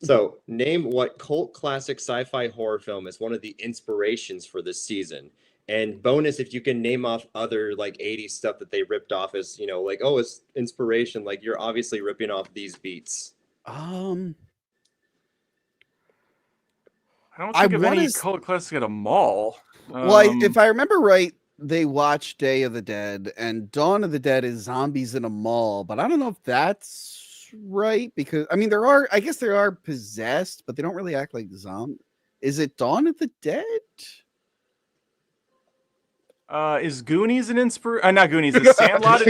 So, name what cult classic sci-fi horror film is one of the inspirations for this season. And bonus, if you can name off other like 80s stuff that they ripped off as, like, oh, it's inspiration. Like, you're obviously ripping off these beats. I don't I think of any wanna cult classic at a mall. Well, if I remember right, they watched Day of the Dead, and Dawn of the Dead is zombies in a mall, but I don't know if that's right, because I mean I guess there are possessed, but they don't really act like zombies. Is it Dawn of the Dead? Is Goonies an inspiration? Not Goonies. Is Sandlot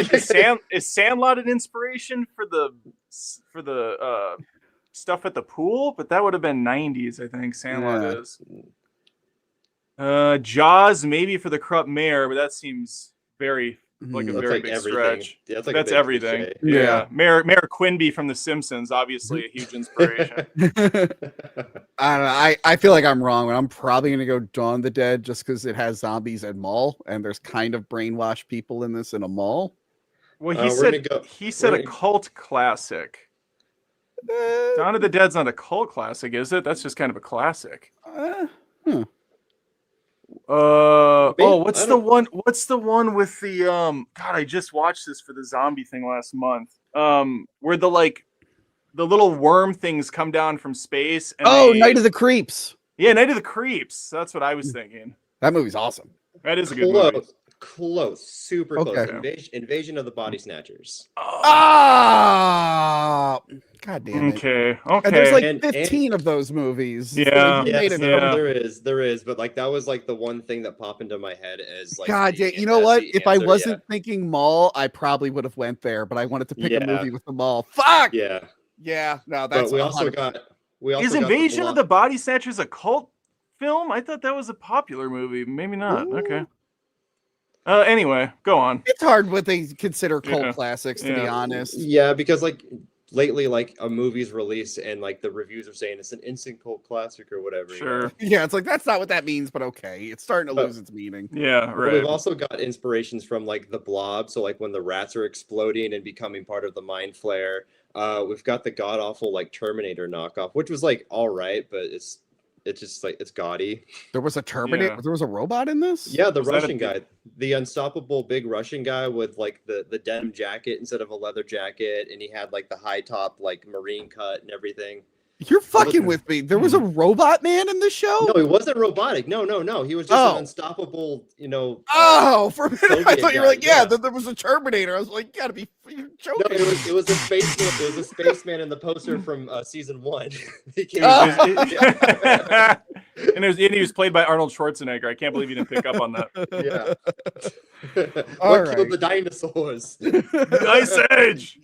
is Sandlot an inspiration for the stuff at the pool? But that would have been 90s, I think. Sandlot Yeah. is. Jaws maybe for the corrupt mayor, but that seems very like a That's very like big everything. stretch. Yeah, that's like a That's big everything. cliche. Yeah. Mayor Quimby from The Simpsons, obviously a huge inspiration. I don't know. I feel like I'm wrong, but I'm probably gonna go Dawn of the Dead just because it has zombies and mall, and there's kind of brainwashed people in this in a mall. Well, we're he said gonna a cult classic. Dawn of the Dead's not a cult classic, is it? That's just kind of a classic. What's the one? What's the one with the God? I just watched this for the zombie thing last month. Where the little worm things come down from space. And Night of the Creeps. Yeah, Night of the Creeps. That's what I was thinking. That movie's awesome. That is a good movie. Close, super Okay. close. Invasion of the Body Snatchers. Ah, God damn it. Okay. And there's like And- 15 of those movies. Yeah. You made Yes, it yeah. there is, but like that was like the one thing that popped into my head as like. God the- damn, you know as what? the If I answer, wasn't thinking mall, I probably would have went there, but I wanted to pick a Yeah. movie with the mall. Fuck! yeah, No, but that's we also 100%. got Is Invasion of the Body Snatchers a cult film? I thought that was a popular movie. Maybe not. Ooh. Okay. Anyway, go on. It's hard what they consider cult Yeah. classics, to be Yeah. honest. Yeah, because like lately, like a movie's released and like the reviews are saying it's an instant cult classic or whatever. Sure. Yeah, it's like that's not what that means, but okay. It's starting to But- lose its meaning. Yeah, But right. we've also got inspirations from like the Blob, so like when the rats are exploding and becoming part of the mind flare. We've got the god awful like Terminator knockoff, which was like all right, but it's just like it's gaudy. There was a Terminator. Yeah. There was a robot in this? Yeah, the Was that a Russian big- guy, the unstoppable big Russian guy with like the denim jacket instead of a leather jacket, and he had like the high top like marine cut and everything. You're fucking with me. There was a robot man in the show? No, he wasn't robotic. No. He was just Oh. an unstoppable, Oh, for a minute I Soviet thought you were guy, like, yeah, yeah. there was a Terminator. I was like, you gotta be you're No, joking. it was a spaceman. It was a spaceman in the poster from season 1. He came Oh. and he was played by Arnold Schwarzenegger. I can't believe you didn't pick up on that. Yeah. All What killed right. the dinosaurs? Ice Age.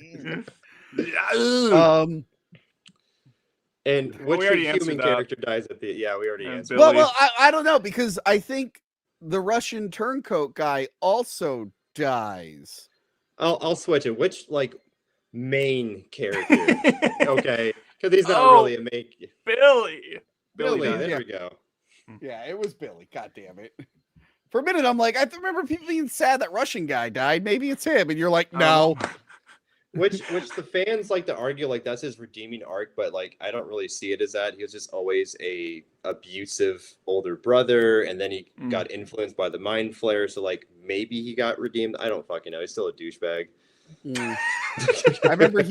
And which we already human answered that. character dies at the? Yeah, we already And answered. Billy. well, I don't know, because I think the Russian turncoat guy also dies. I'll switch it. Which like main character? Okay, because he's not Oh, really a main. Billy. Billy, died. there yeah. we go. Yeah, it was Billy. God damn it. For a minute, I'm like, I remember people being sad that Russian guy died. Maybe it's him. And you're like, no. Which the fans like to argue like that's his redeeming arc, but like I don't really see it as that. He was just always a abusive older brother, and then he Mm. got influenced by the mind flare. So like maybe he got redeemed. I don't fucking know. He's still a douchebag. Mm. I remember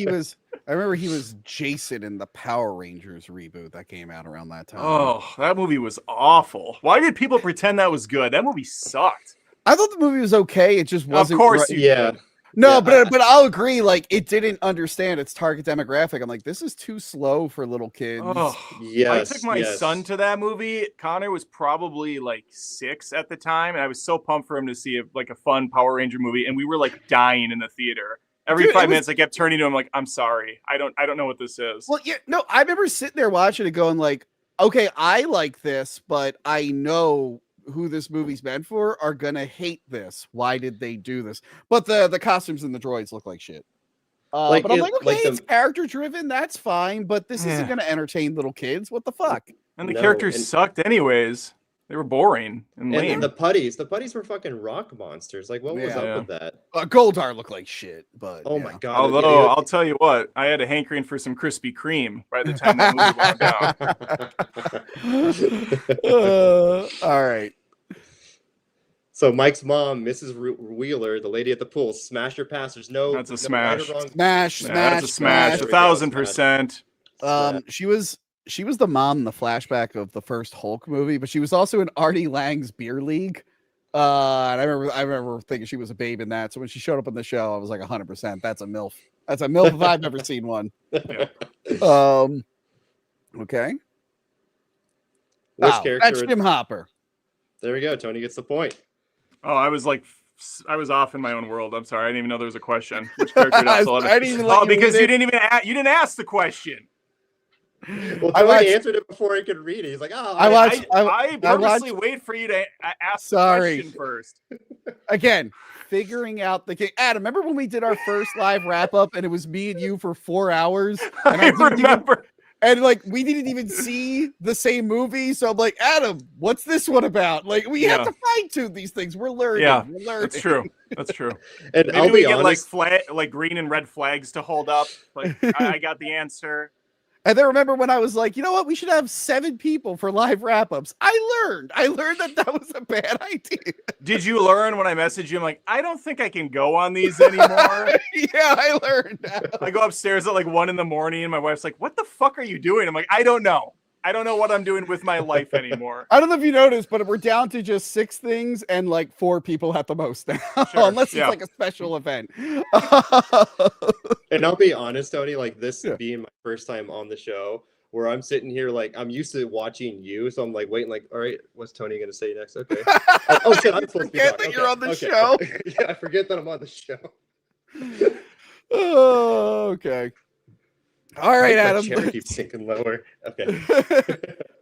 he was Jason in the Power Rangers reboot that came out around that time. Oh, that movie was awful. Why did people pretend that was good? That movie sucked. I thought the movie was okay. It just wasn't. course right- you Yeah. No, Yeah, but I'll agree. Like, it didn't understand its target demographic. I'm like, this is too slow for little kids. Oh, I took my son to that movie. Connor was probably like 6 at the time, and I was so pumped for him to see a fun Power Ranger movie, and we were like dying in the theater. Every Dude, 5 minutes, I kept turning to him like, "I'm sorry, I don't know what this is." Well, yeah, no, I remember sitting there watching it, going like, okay, I like this, but I know who this movie's meant for are gonna hate this. Why did they do this? But the costumes and the droids look like shit. Like but I'm it- like, okay, like the- it's character driven. That's fine, but this isn't Yeah. gonna entertain little kids. What the fuck? And the No, characters and- sucked anyways. They were boring and lame. And the putties were fucking rock monsters. Like, what was Yeah. up with that? Goldar looked like shit, but Oh yeah. my god! Although I'll tell you what, I had a hankering for some Krispy Kreme by the time that movie went down. All right. So Mike's mom, Mrs. Wheeler, the lady at the pool, smash or pass. There's no. That's a no right or smash. wrong. Smash, Yeah, smash, that's a smash, There we go, 1,000%. She was the mom in the flashback of the first Hulk movie, but she was also in Artie Lang's Beer League. And I remember thinking she was a babe in that. So when she showed up on the show, I was like 100%. That's a MILF. That's a MILF if I've ever seen one. Yeah. Okay. Which Wow, character? that's Jim Hopper. There we go. Tony gets the point. Oh, I was off in my own world. I'm sorry. I didn't even know there was a question. Which character does I didn't even let Oh, you because read you it. didn't even you didn't ask the question. Well, I Tony watched- answered it before he could read it. He's like, "Oh, I watched- I purposely wait for you to ask Sorry. the question first. Again, figuring out the game. Adam, remember when we did our first live wrap up and it was me and you for 4 hours? And I didn't even- remember. and like we didn't even see the same movie. So I'm like, Adam, what's this one about? Like, we have Yeah. to fine tune these things. We're learning. Yeah, We're learning. That's true. That's true. And Maybe I'll we be get honest. like green and red flags to hold up. Like I got the answer. And then remember when I was like, you know what? We should have 7 people for live wrap ups. I learned that was a bad idea. Did you learn when I messaged you? I'm like, I don't think I can go on these anymore. Yeah, I learned. I go upstairs at like 1 a.m. and my wife's like, "What the fuck are you doing?" I'm like, I don't know what I'm doing with my life anymore. I don't know if you noticed, but we're down to just 6 things and like 4 people at the most now, Sure, unless yeah. it's like a special event. And I'll be honest, Tony, like this Yeah. being my first time on the show, where I'm sitting here, like I'm used to watching you, so I'm like waiting, like, all right, what's Tony gonna say next? Okay. Oh shit, I'm supposed to be Forget talking. that you're on the Okay. show. Yeah, I forget that I'm on the show. Oh, okay. All right, My Adam. chair keeps sinking lower. Okay.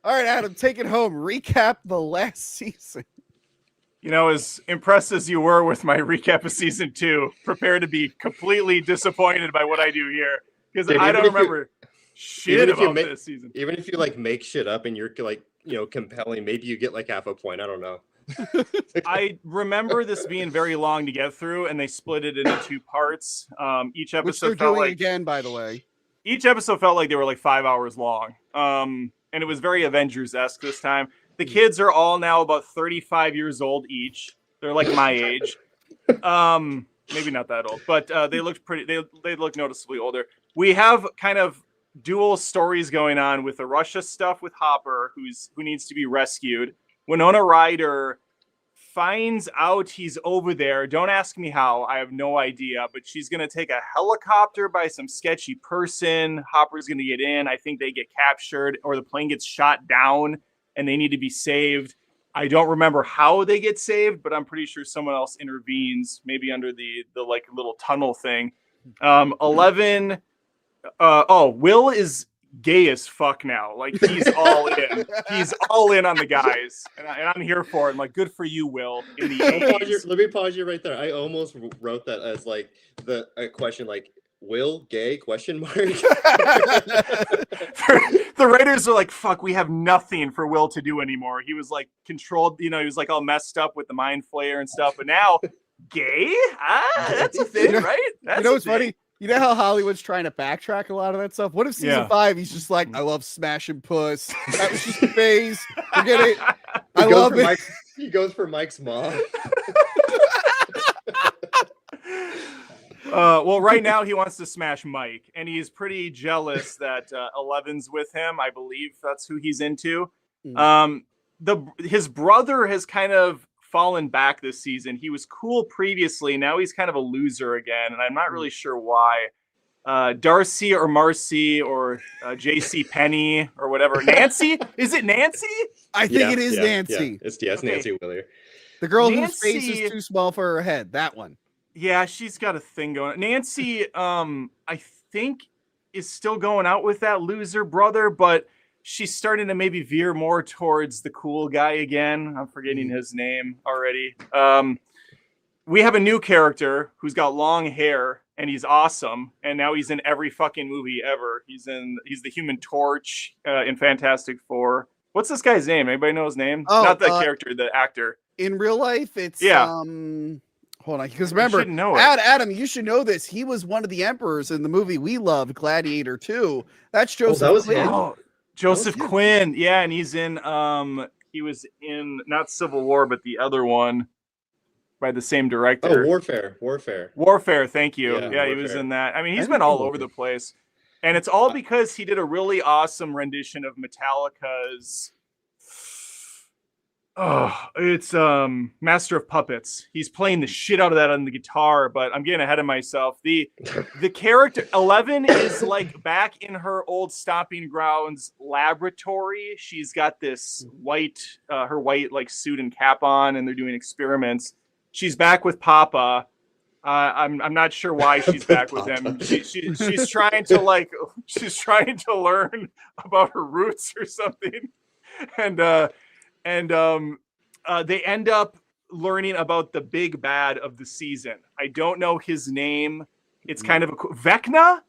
All right, Adam, take it home. Recap the last season. You know, as impressed as you were with my recap of season 2, prepare to be completely disappointed by what I do here because Dude, I even don't if you- remember shit even if you about make- this season. Even if you like make shit up and you're like, compelling, maybe you get like half a point. I don't know. I remember this being very long to get through, and they split it into 2 parts. Each Which they're episode felt doing like again, by the way. each episode felt like they were like 5 hours long. And it was very Avengers-esque this time. The kids are all now about 35 years old each. They're like my age. Maybe not that old, but they looked pretty. They look noticeably older. We have kind of dual stories going on with the Russia stuff with Hopper, who needs to be rescued. Winona Ryder finds out he's over there. Don't ask me how. I have no idea. But she's going to take a helicopter by some sketchy person. Hopper's going to get in. I think they get captured or the plane gets shot down and they need to be saved. I don't remember how they get saved, but I'm pretty sure someone else intervenes, maybe under the like little tunnel thing. 11. Will is gay as fuck now. Like he's all in. He's all in on the guys, and I'm here for it. I'm like, good for you, Will. In the 80s. Let me pause you right there. I almost wrote that as like a question, like Will gay question mark. The writers are like, fuck, we have nothing for Will to do anymore. He was like controlled, he was like all messed up with the mind flayer and stuff, but now gay? That's a thing, right? That's You know a what's thing. funny? You know how Hollywood's trying to backtrack a lot of that stuff? What if season Yeah. 5, he's just like, I love smashing puss. That was just a phase. Forget it. I He goes love for it. He goes for Mike's mom. Well, right now he wants to smash Mike, and he's pretty jealous that Eleven's with him. I believe that's who he's into. Mm. His brother has kind of fallen back this season. He was cool previously. Now he's kind of a loser again, and I'm not really sure why. Darcy or Marcy or JC Penny or whatever. Nancy? Is it Nancy? I think it is Nancy. It's Okay. Nancy Wheeler. The girl Nancy- whose face is too small for her head. That one. Yeah, she's got a thing going. Nancy, I think, is still going out with that loser brother, but she's starting to maybe veer more towards the cool guy again. I'm forgetting his name already. We have a new character who's got long hair and he's awesome. And now he's in every fucking movie ever. He's the Human Torch in Fantastic Four. What's this guy's name? Anybody know his name? Oh, Not the character, the actor. In real life, it's hold on, because remember, should know it. Adam, you should know this. He was one of the emperors in the movie we loved, Gladiator 2. That's Joseph that was Quinn. him? Oh, Joseph him. Quinn. Yeah, and he's in he was in not Civil War, but the other one by the same director. Oh, Warfare. Warfare, thank you. Yeah, Yeah, he was Warfare. in that. I mean, I he's didn't been all know over that. the place. And it's all because he did a really awesome rendition of Metallica's it's Master of Puppets. He's playing the shit out of that on the guitar, but I'm getting ahead of myself. The character 11 is like back in her old stomping grounds laboratory. She's got this white her white like suit and cap on, and they're doing experiments. She's back with Papa. I'm not sure why she's back with him. She's trying to learn about her roots or something, and they end up learning about the big bad of the season. I don't know his name. It's kind of a Vecna.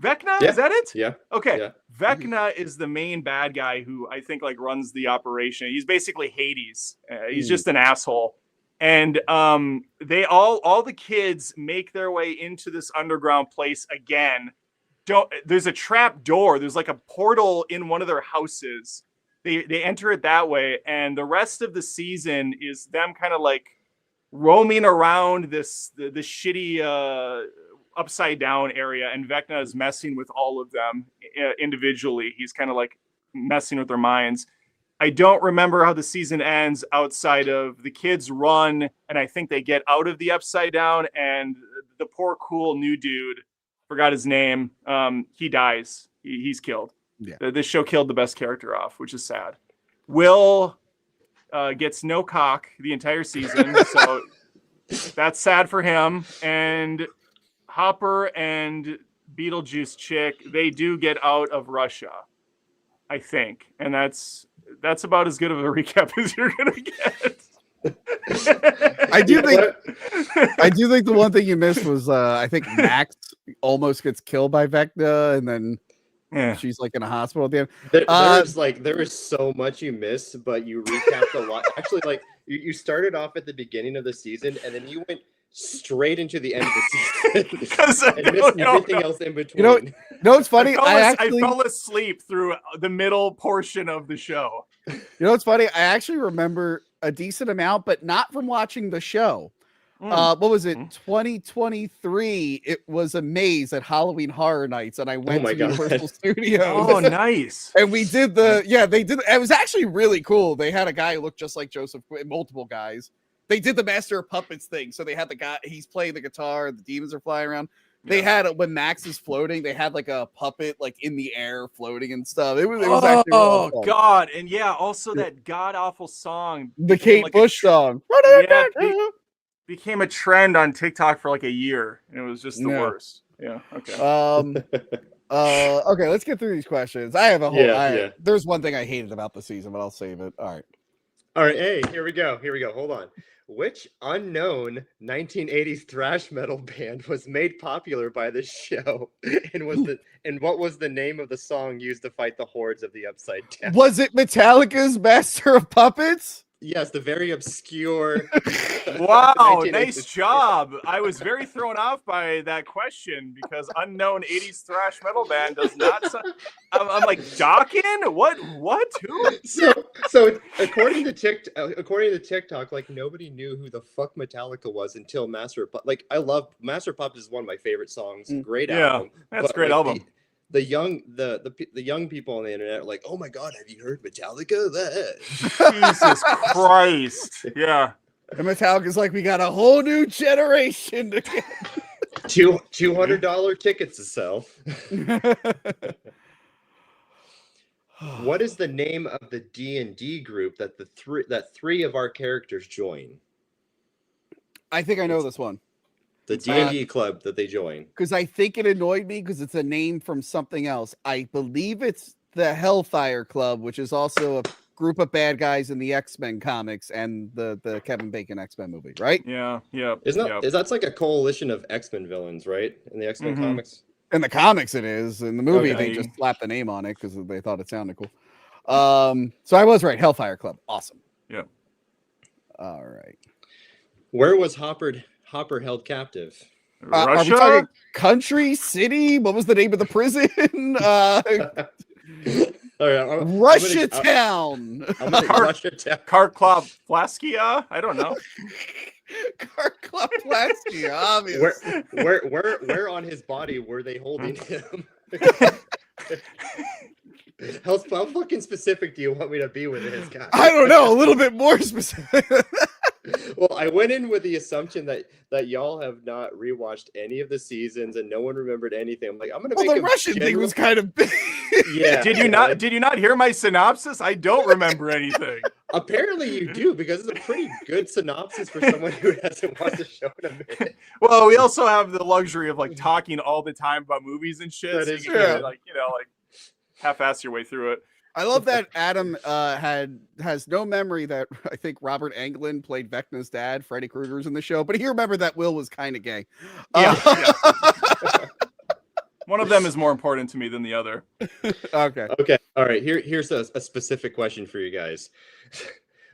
Vecna, Yeah. is that it? Yeah. Okay. Yeah. Vecna is the main bad guy who I think like runs the operation. He's basically Hades. He's just an asshole. And they all the kids make their way into this underground place again. There's a trap door. There's like a portal in one of their houses. They enter it that way, and the rest of the season is them kind of like roaming around the shitty upside down area, and Vecna is messing with all of them individually. He's kind of like messing with their minds. I don't remember how the season ends outside of the kids run, and I think they get out of the upside down, and the poor cool new dude, forgot his name, he dies. He's killed. Yeah. This show killed the best character off, which is sad. Will gets no cock the entire season, so that's sad for him. And Hopper and Beetlejuice chick, they do get out of Russia, I think, and that's about as good of a recap as you're gonna get. I do think the one thing you missed was I think Max almost gets killed by Vecna, and then she's like in a hospital at the end. There was so much you missed, but you recapped a lot. Actually, like you started off at the beginning of the season, and then you went straight into the end of the season and missed everything else in between. No, it's funny. I fell asleep through the middle portion of the show. You know, it's funny. I actually remember a decent amount, but not from watching the show. What was it? 2023. It was a maze at Halloween Horror Nights, and I went to Universal Studios. Oh, nice! And we did they did. It was actually really cool. They had a guy who looked just like Joseph Quinn, multiple guys. They did the Master of Puppets thing. So they had the guy, he's playing the guitar, the demons are flying around. They had when Max is floating, they had like a puppet like in the air floating and stuff. It was actually really fun. God, and also that god awful song, the Kate Bush song. Became a trend on TikTok for like a year, and it was just the worst. Yeah. Okay. Okay, let's get through these questions. I have a whole. There's one thing I hated about the season, but I'll save it. All right. Hey, here we go. Hold on. Which unknown 1980s thrash metal band was made popular by this show, and what was the name of the song used to fight the hordes of the Upside Down? Was it Metallica's Master of Puppets? Yes, the very obscure. Wow, nice job. I was very thrown off by that question because unknown 80s thrash metal band does not sound... I'm like, Dawkins? What? Who? So according to TikTok, like nobody knew who the fuck Metallica was until Master of Puppets. Like I love Master of Puppets is one of my favorite songs. Great album. That's a great album. The young people on the internet are like, oh my god, have you heard Metallica? Jesus Christ! Yeah. And Metallica's like, we got a whole new generation to get. $200 tickets to sell. What is the name of the D&D group that three of our characters join? I think I know this one. The D&D club that they join. Because I think it annoyed me because it's a name from something else. I believe it's the Hellfire Club, which is also a group of bad guys in the X-Men comics and the Kevin Bacon X-Men movie, right? Yeah, yeah. That's like a coalition of X-Men villains, right? In the X-Men comics. In the comics, it is. In the movie, Okay. they just slapped the name on it because they thought it sounded cool. So I was right. Hellfire Club, awesome. Yeah. All right. Where was Hopper held captive? Are we Russia? talking country, city? What was the name of the prison? All right, Russia Town. I'm gonna Russia Town. Karklavskia? I don't know. Karklavskia, obviously. Where on his body were they holding him? How fucking specific do you want me to be with this guy? I don't know. A little bit more specific. Well, I went in with the assumption that y'all have not rewatched any of the seasons and no one remembered anything. I'm like, I'm gonna make the a Russian thing was kind of big. Yeah. Did you not hear my synopsis? I don't remember anything. Apparently you do, because it's a pretty good synopsis for someone who hasn't watched the show in a minute. Well, we also have the luxury of like talking all the time about movies and shit. That So is you can kinda, true. like half-ass your way through it. I love that Adam has no memory that I think Robert Englund played Vecna's dad. Freddy Krueger's in the show, but he remembered that Will was kind of gay. Yeah. One of them is more important to me than the other. Okay. Okay. All right. Here's a specific question for you guys.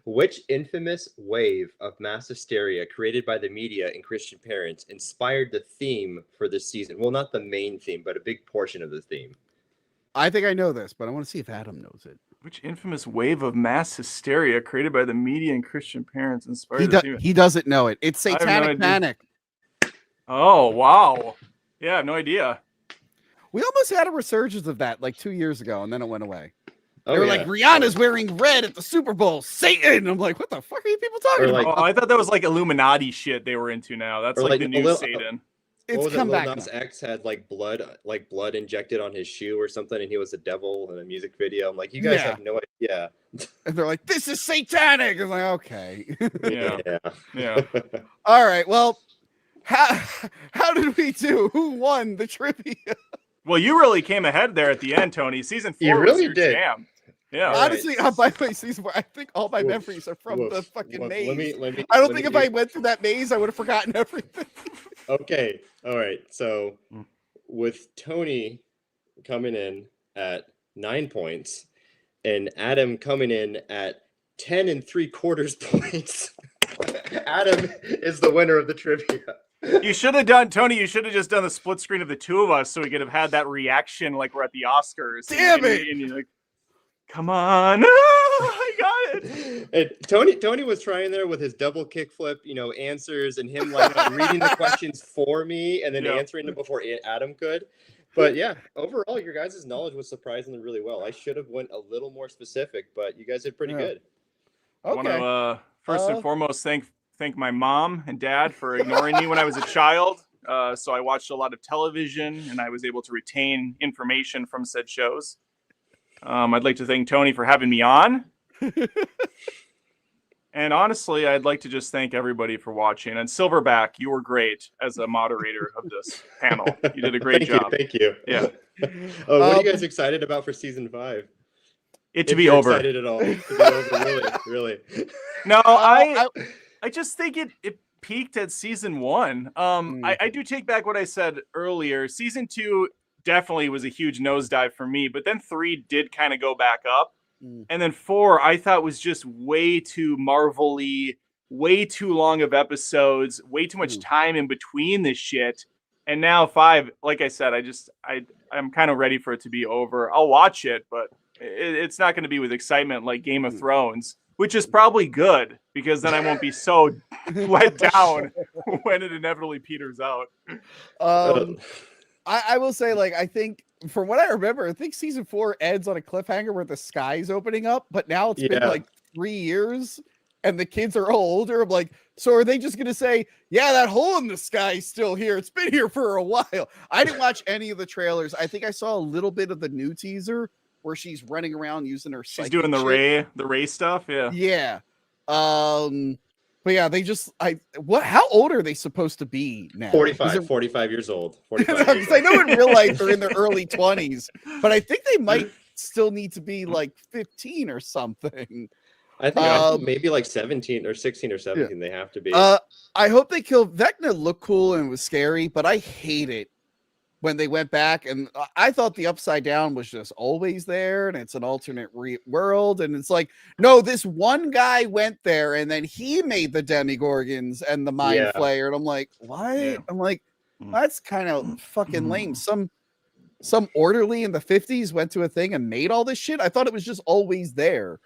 Which infamous wave of mass hysteria created by the media and Christian parents inspired the theme for this season? Well, not the main theme, but a big portion of the theme. I think I know this, but I want to see if Adam knows it. Which infamous wave of mass hysteria created by the media and Christian parents inspired the theme? He doesn't know it. It's I have no Satanic idea. Panic. Oh, wow. Yeah, I have no idea. We almost had a resurgence of that like 2 years ago, and then it went away. Oh, They were yeah. like, Rihanna's wearing red at the Super Bowl. Satan! I'm like, what the fuck are you people talking Or like- about? Oh, I thought that was like Illuminati shit they were into now. That's Or like like the a new little- Satan. It's What was it? come Lil back. Nas now. X had like blood injected on his shoe or something, and he was a devil in a music video. I'm like, you guys Yeah. have no idea. And they're like, this is satanic. I'm like, okay. Yeah. Yeah. Yeah. All right. Well, how did we do? Who won the trivia? Well, you really came ahead there at the end, Tony. Season 4 You was really your did. jam. Yeah. All right. Honestly, by my season, I think all my Woof, memories are from the woof. fucking Let maze. me- I don't let think me if I went through that maze, I would have forgotten everything. Okay. All right. So Mm. with Tony coming in at 9 points and Adam coming in at 10 3/4 points, Adam is the winner of the trivia. You should have done, Tony, you should have just done the split screen of the two of us so we could have had that reaction like we're at the Oscars. Damn it. And you're like, come on. I got it. And Tony was trying there with his double kickflip, answers, and him like reading the questions for me and then Yeah. answering them before Adam could. But yeah, overall, your guys' knowledge was surprisingly really well. I should have went a little more specific, but you guys did pretty Yeah. good. I want Okay. to first and foremost thank my mom and dad for ignoring me when I was a child. So I watched a lot of television and I was able to retain information from said shows. I'd like to thank Tony for having me on. And honestly, I'd like to just thank everybody for watching. And Silverback, you were great as a moderator of this panel. You did a great job. Thank you. Yeah. Oh, what are you guys excited about for season 5? It to If be you're over. Excited at all? To be over, really. No, I- I just think it peaked at season 1. I do take back what I said earlier. Season 2 definitely was a huge nosedive for me, but then 3 did kind of go back up. And then 4 I thought was just way too Marvel-y, way too long of episodes, way too much time in between this shit. And now 5, like I said, I'm kind of ready for it to be over. I'll watch it, but it's not going to be with excitement like Game of Thrones, which is probably good because then I won't be so let down when it inevitably peters out. I will say, like, I think from what I remember, I think season 4 ends on a cliffhanger where the sky's opening up, but now it's been Yeah. like 3 years and the kids are all older. I'm like, so are they just gonna say, yeah, that hole in the sky is still here? It's been here for a while. I didn't watch any of the trailers. I think I saw a little bit of the new teaser where she's running around using her. She's doing the Ray stuff. Yeah. Yeah. But yeah, they just how old are they supposed to be now? 45 years old. 45 years Because I know in real life they're in their early 20s, but I think they might still need to be like 15 or something. I think maybe like 17 or 16 or 17 they have to be. I hope they kill Vecna. Looked cool and was scary, but I hate it when they went back, and I thought the Upside Down was just always there and it's an alternate world, and it's like, no, this one guy went there and then he made the Demigorgons and the Mind Flayer, and I'm like, what? Yeah. I'm like, that's kind of fucking lame. Some orderly in the 50s went to a thing and made all this shit. I thought it was just always there.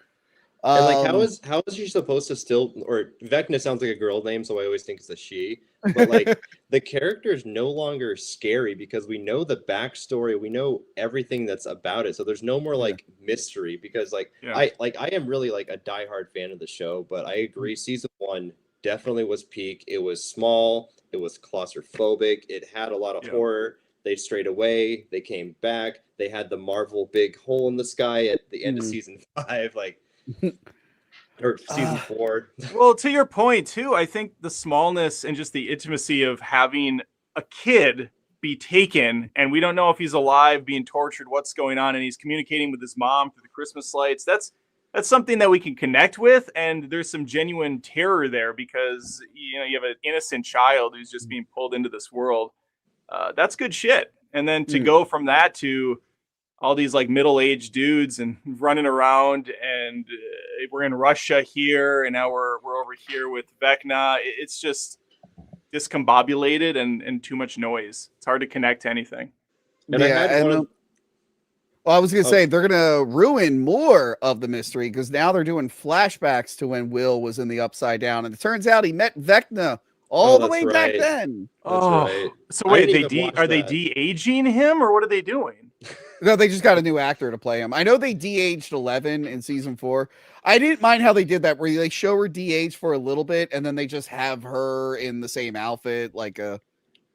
And like, how is she supposed to still? Or Vecna sounds like a girl name, so I always think it's a she. But like, the character is no longer scary because we know the backstory, we know everything that's about it. So there's no more like mystery. Because like, I am really like a diehard fan of the show, but I agree, season 1 definitely was peak. It was small, it was claustrophobic, it had a lot of horror. They strayed away, they came back, they had the Marvel big hole in the sky at the end of season 5, like. Or season 4. Well, to your point too, I think the smallness and just the intimacy of having a kid be taken and we don't know if he's alive, being tortured, what's going on, and he's communicating with his mom through the Christmas lights. That's something that we can connect with, and there's some genuine terror there because you have an innocent child who's just being pulled into this world. That's good shit. And then to go from that to all these like middle-aged dudes and running around, and we're in Russia here, and now we're over here with Vecna. It's just discombobulated and too much noise. It's hard to connect to anything. And I was gonna say they're gonna ruin more of the mystery because now they're doing flashbacks to when Will was in the Upside Down, and it turns out he met Vecna all the way back then. So wait, are they de-aging him or what are they doing? No, they just got a new actor to play him. I know they de-aged 11 in season 4. I didn't mind how they did that, where they show her de-aged for a little bit, and then they just have her in the same outfit, like to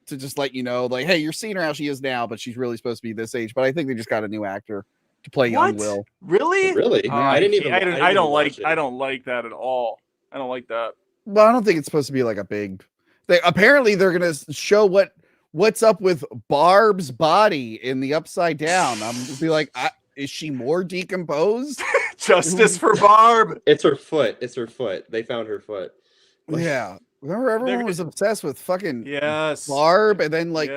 just let you know, like, hey, you're seeing her how she is now, but she's really supposed to be this age. But I think they just got a new actor to play young Will. Really? Really? I don't like that at all. I don't like that. Well, I don't think it's supposed to be like a big. Apparently, they're gonna show what's up with Barb's body in the Upside Down. I'm gonna be like, is she more decomposed? Justice for Barb. It's her foot. They found her foot. Yeah. Remember, everyone was obsessed with fucking Barb, and then like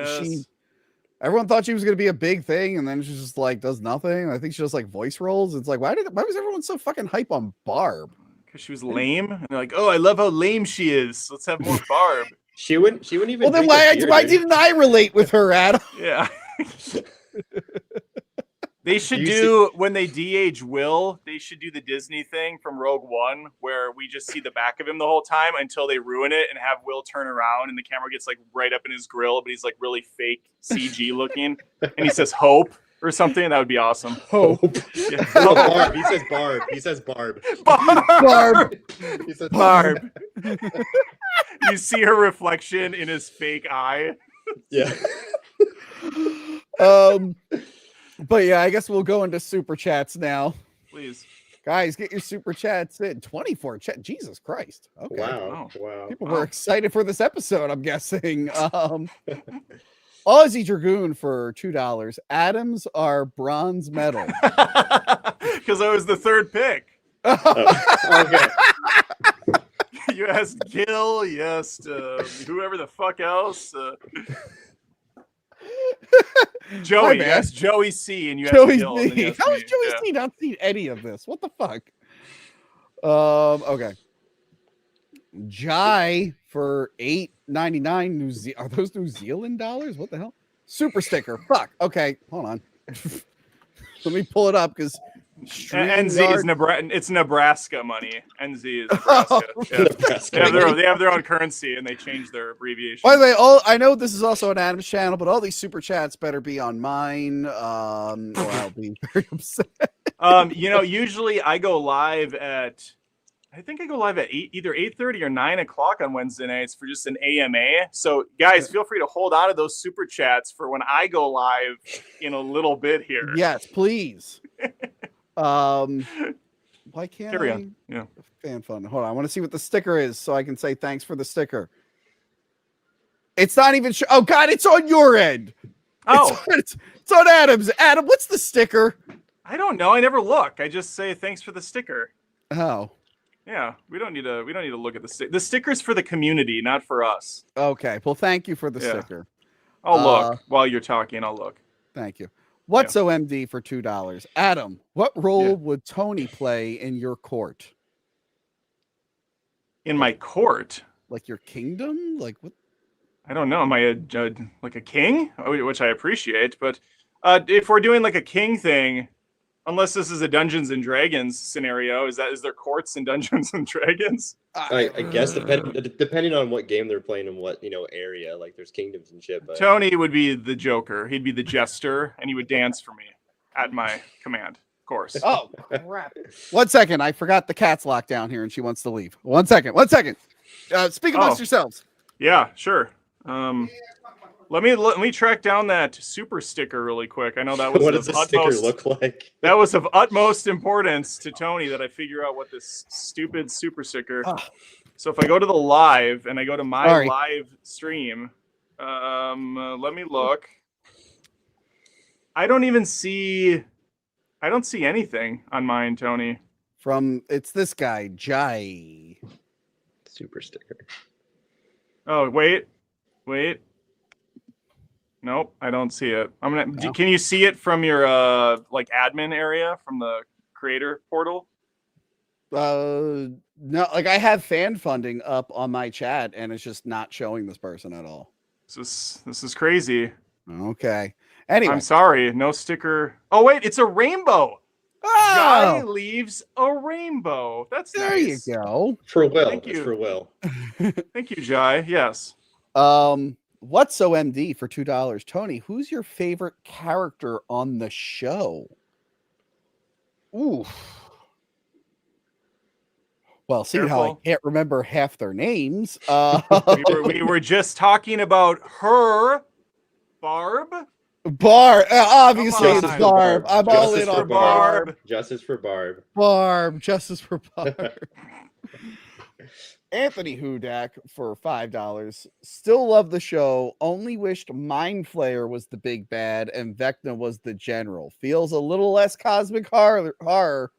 everyone thought she was gonna be a big thing, and then she just like does nothing. I think she just like voice roles. It's like, why was everyone so fucking hype on Barb? Because she was lame. And they're like, oh, I love how lame she is. Let's have more Barb. She wouldn't even. Well, then why didn't I relate with her, Adam? Yeah. They should do, when they de-age Will, they should do the Disney thing from Rogue One, where we just see the back of him the whole time until they ruin it and have Will turn around and the camera gets like right up in his grill, but he's like really fake CG looking, and he says hope or something. That would be awesome. Hope. Yeah. Oh, Barb. He says Barb. He says Barb. Barb. He says Barb. You see her reflection in his fake eye. Yeah. But yeah, I guess we'll go into super chats now. Please. Guys, get your super chats in. 24 chat. Jesus Christ. Okay. Wow. People were excited for this episode, I'm guessing. Aussie Dragoon for $2. Adams are bronze medal. Because I was the third pick. Okay. You asked Gil, you asked whoever the fuck else. Joey, you asked Joey C, and you asked Gil. C. How has Joey C not seen any of this? What the fuck? Okay. Jai for $8.99. Are those New Zealand dollars? What the hell? Super sticker. Fuck. Okay, hold on. Let me pull it up because NZ is Nebraska. It's Nebraska money. NZ is Nebraska. Nebraska. They have their own currency and they change their abbreviation. By the way, I know this is also an Adams channel, but all these super chats better be on mine, or I'll be very upset. Usually I go live at I think I go live at either 8:30 or 9 o'clock on Wednesday nights for just an AMA. So guys, feel free to hold on to those super chats for when I go live in a little bit here. Yes, please. Why can't Carry I? on. Yeah. Fan fun. Hold on. I want to see what the sticker is so I can say thanks for the sticker. It's not even sure. Oh God, it's on your end. Oh, It's on Adam's. Adam, what's the sticker? I don't know. I never look. I just say thanks for the sticker. Oh, Yeah, we don't need to look at the sticker. The sticker's for the community, not for us. okay. Well, thank you for the Yeah. sticker. I'll look while you're talking. I'll look. Thank you. What's OMD for $2? Adam, what role would Tony play in your court? In my court, Like your kingdom? Like what? I don't know. Am I like a king? Which I appreciate, but if we're doing like a king thing, unless this is a Dungeons and Dragons scenario, is there courts in Dungeons and Dragons? I guess depending on what game they're playing and what area, like there's kingdoms and shit. But Tony would be the Joker. He'd be the jester, and he would dance for me at my command. Of course. Oh crap! 1 second, I forgot the cat's locked down here, and she wants to leave. 1 second. Speak amongst yourselves. Yeah, sure. Let me track down that super sticker really quick. I know that was what does the sticker look like? That was of utmost importance to Tony that I figure out what this stupid super sticker. So if I go to the live and I go to my live stream, let me look. I don't see anything on mine, Tony. It's this guy, Jai. Super sticker. Oh, wait. Nope, I don't see it. Can you see it from your like admin area from the creator portal? No, like I have fan funding up on my chat, and it's just not showing this person at all. This is crazy. Okay. Anyway, I'm sorry, no sticker. Oh wait, it's a rainbow. Guy oh, leaves a rainbow. That's there nice. you go. For Will. Thank you. It's for Will. Thank you, Jai. Yes. What's OMD for $2? Tony, who's your favorite character on the show? Ooh. Well, seeing how I Careful. can't remember half their names. We were just talking about her, Barb. Barb. Obviously, Come it's on. Barb. I'm all in Justice for on Barb. Barb. Justice for Barb. Barb. Justice for Barb. Anthony Hudak for $5. Still love the show. Only wished Mind Flayer was the big bad and Vecna was the general. Feels a little less cosmic horror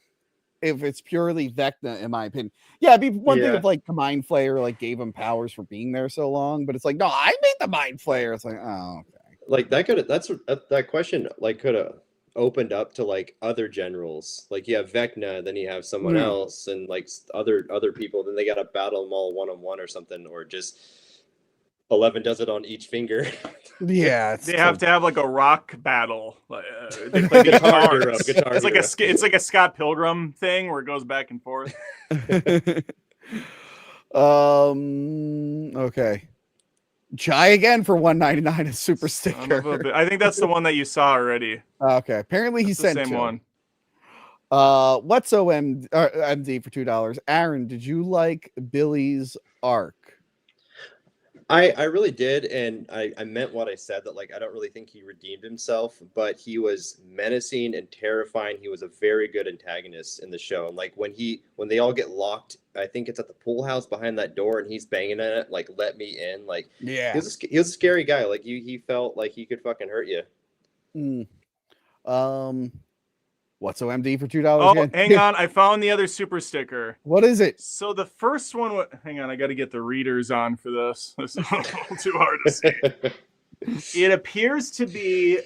if it's purely Vecna, in my opinion. Yeah, it'd be one thing if like the Mind Flayer like gave him powers for being there so long, but it's like, no, I made the Mind Flayer. It's like, oh, okay. Like that question like could have opened up to like other generals. Like you have Vecna, then you have someone else, and like other people. Then they got to battle them all 1-on-1 or something, or just 11 does it on each finger. Yeah, They have to have like a rock battle. They Guitar play guitars. Hero, Guitar It's like Hero. it's like a Scott Pilgrim thing where it goes back and forth. Okay. Jai again for $1.99 a super Son of a sticker. bitch. I think that's the one that you saw already. Okay. Apparently he It's the sent same two. one. What's MD for $2? Aaron, did you like Billy's arc? I really did, and I meant what I said, that like I don't really think he redeemed himself, but he was menacing and terrifying. He was a very good antagonist in the show. And like when they all get locked, I think it's at the pool house behind that door, and he's banging at it, like let me in. Like Yeah. he was a scary guy. Like he felt like he could fucking hurt you. What's OMD for $2? Oh, again? hang on. I found the other super sticker. What is it? So the first one, hang on, I got to get the readers on for this. This is a little too hard to see. It appears to be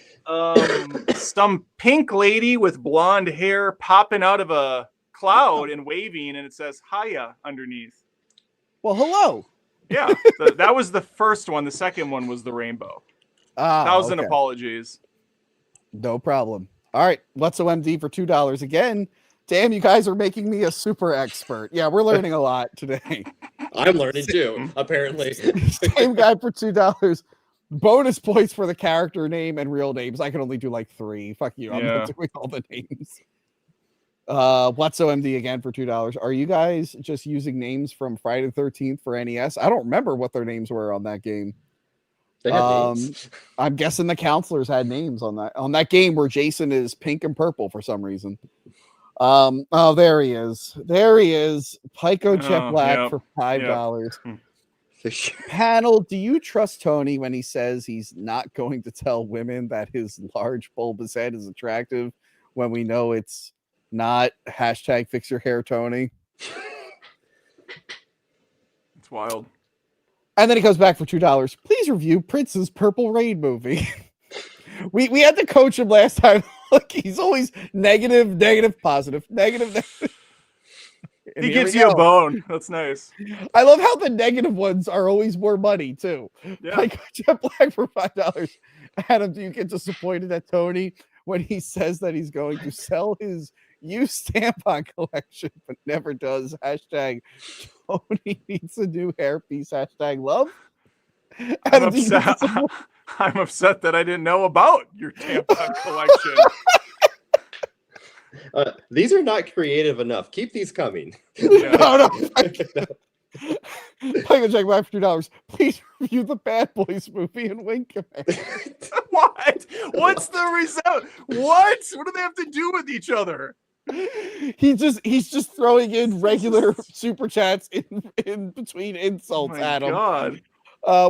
some pink lady with blonde hair popping out of a cloud and waving, and it says "Hiya" underneath. Well, hello. Yeah, that was the first one. The second one was the rainbow. 1,000 Okay. apologies. No problem. All right. What's OMD for $2 again? Damn, you guys are making me a super expert. Yeah, we're learning a lot today. I'm learning too, apparently. Same guy for $2. Bonus points for the character name and real names. I can only do like 3. Fuck you. I'm not doing all the names. What's OMD again for $2? Are you guys just using names from Friday the 13th for NES? I don't remember what their names were on that game. They had names. I'm guessing the counselors had names on that game where Jason is pink and purple for some reason. Oh, there he is. There he is. Pico Jet Black for $5. Panel, do you trust Tony when he says he's not going to tell women that his large bulbous head is attractive when we know it's not? Hashtag fix your hair, Tony. It's wild. And then he comes back for $2. Please review Prince's Purple Rain movie. we had to coach him last time. Look, he's always negative, positive, negative. He gives you a bone. That's nice. I love how the negative ones are always more money too. Yeah. Like Jet Black for $5. Adam, do you get disappointed at Tony when he says that he's going to sell his used tampon collection, but never does? Hashtag Tony needs a new hairpiece. Hashtag love. Adam, I'm upset that I didn't know about your tampon collection. These are not creative enough. Keep these coming. Yeah. No. Pico Jack Black for $2. Please review the Bad Boys movie and Wing Command. What? What's the result? What do they have to do with each other? He's just throwing in regular super chats in between insults. Adam. God.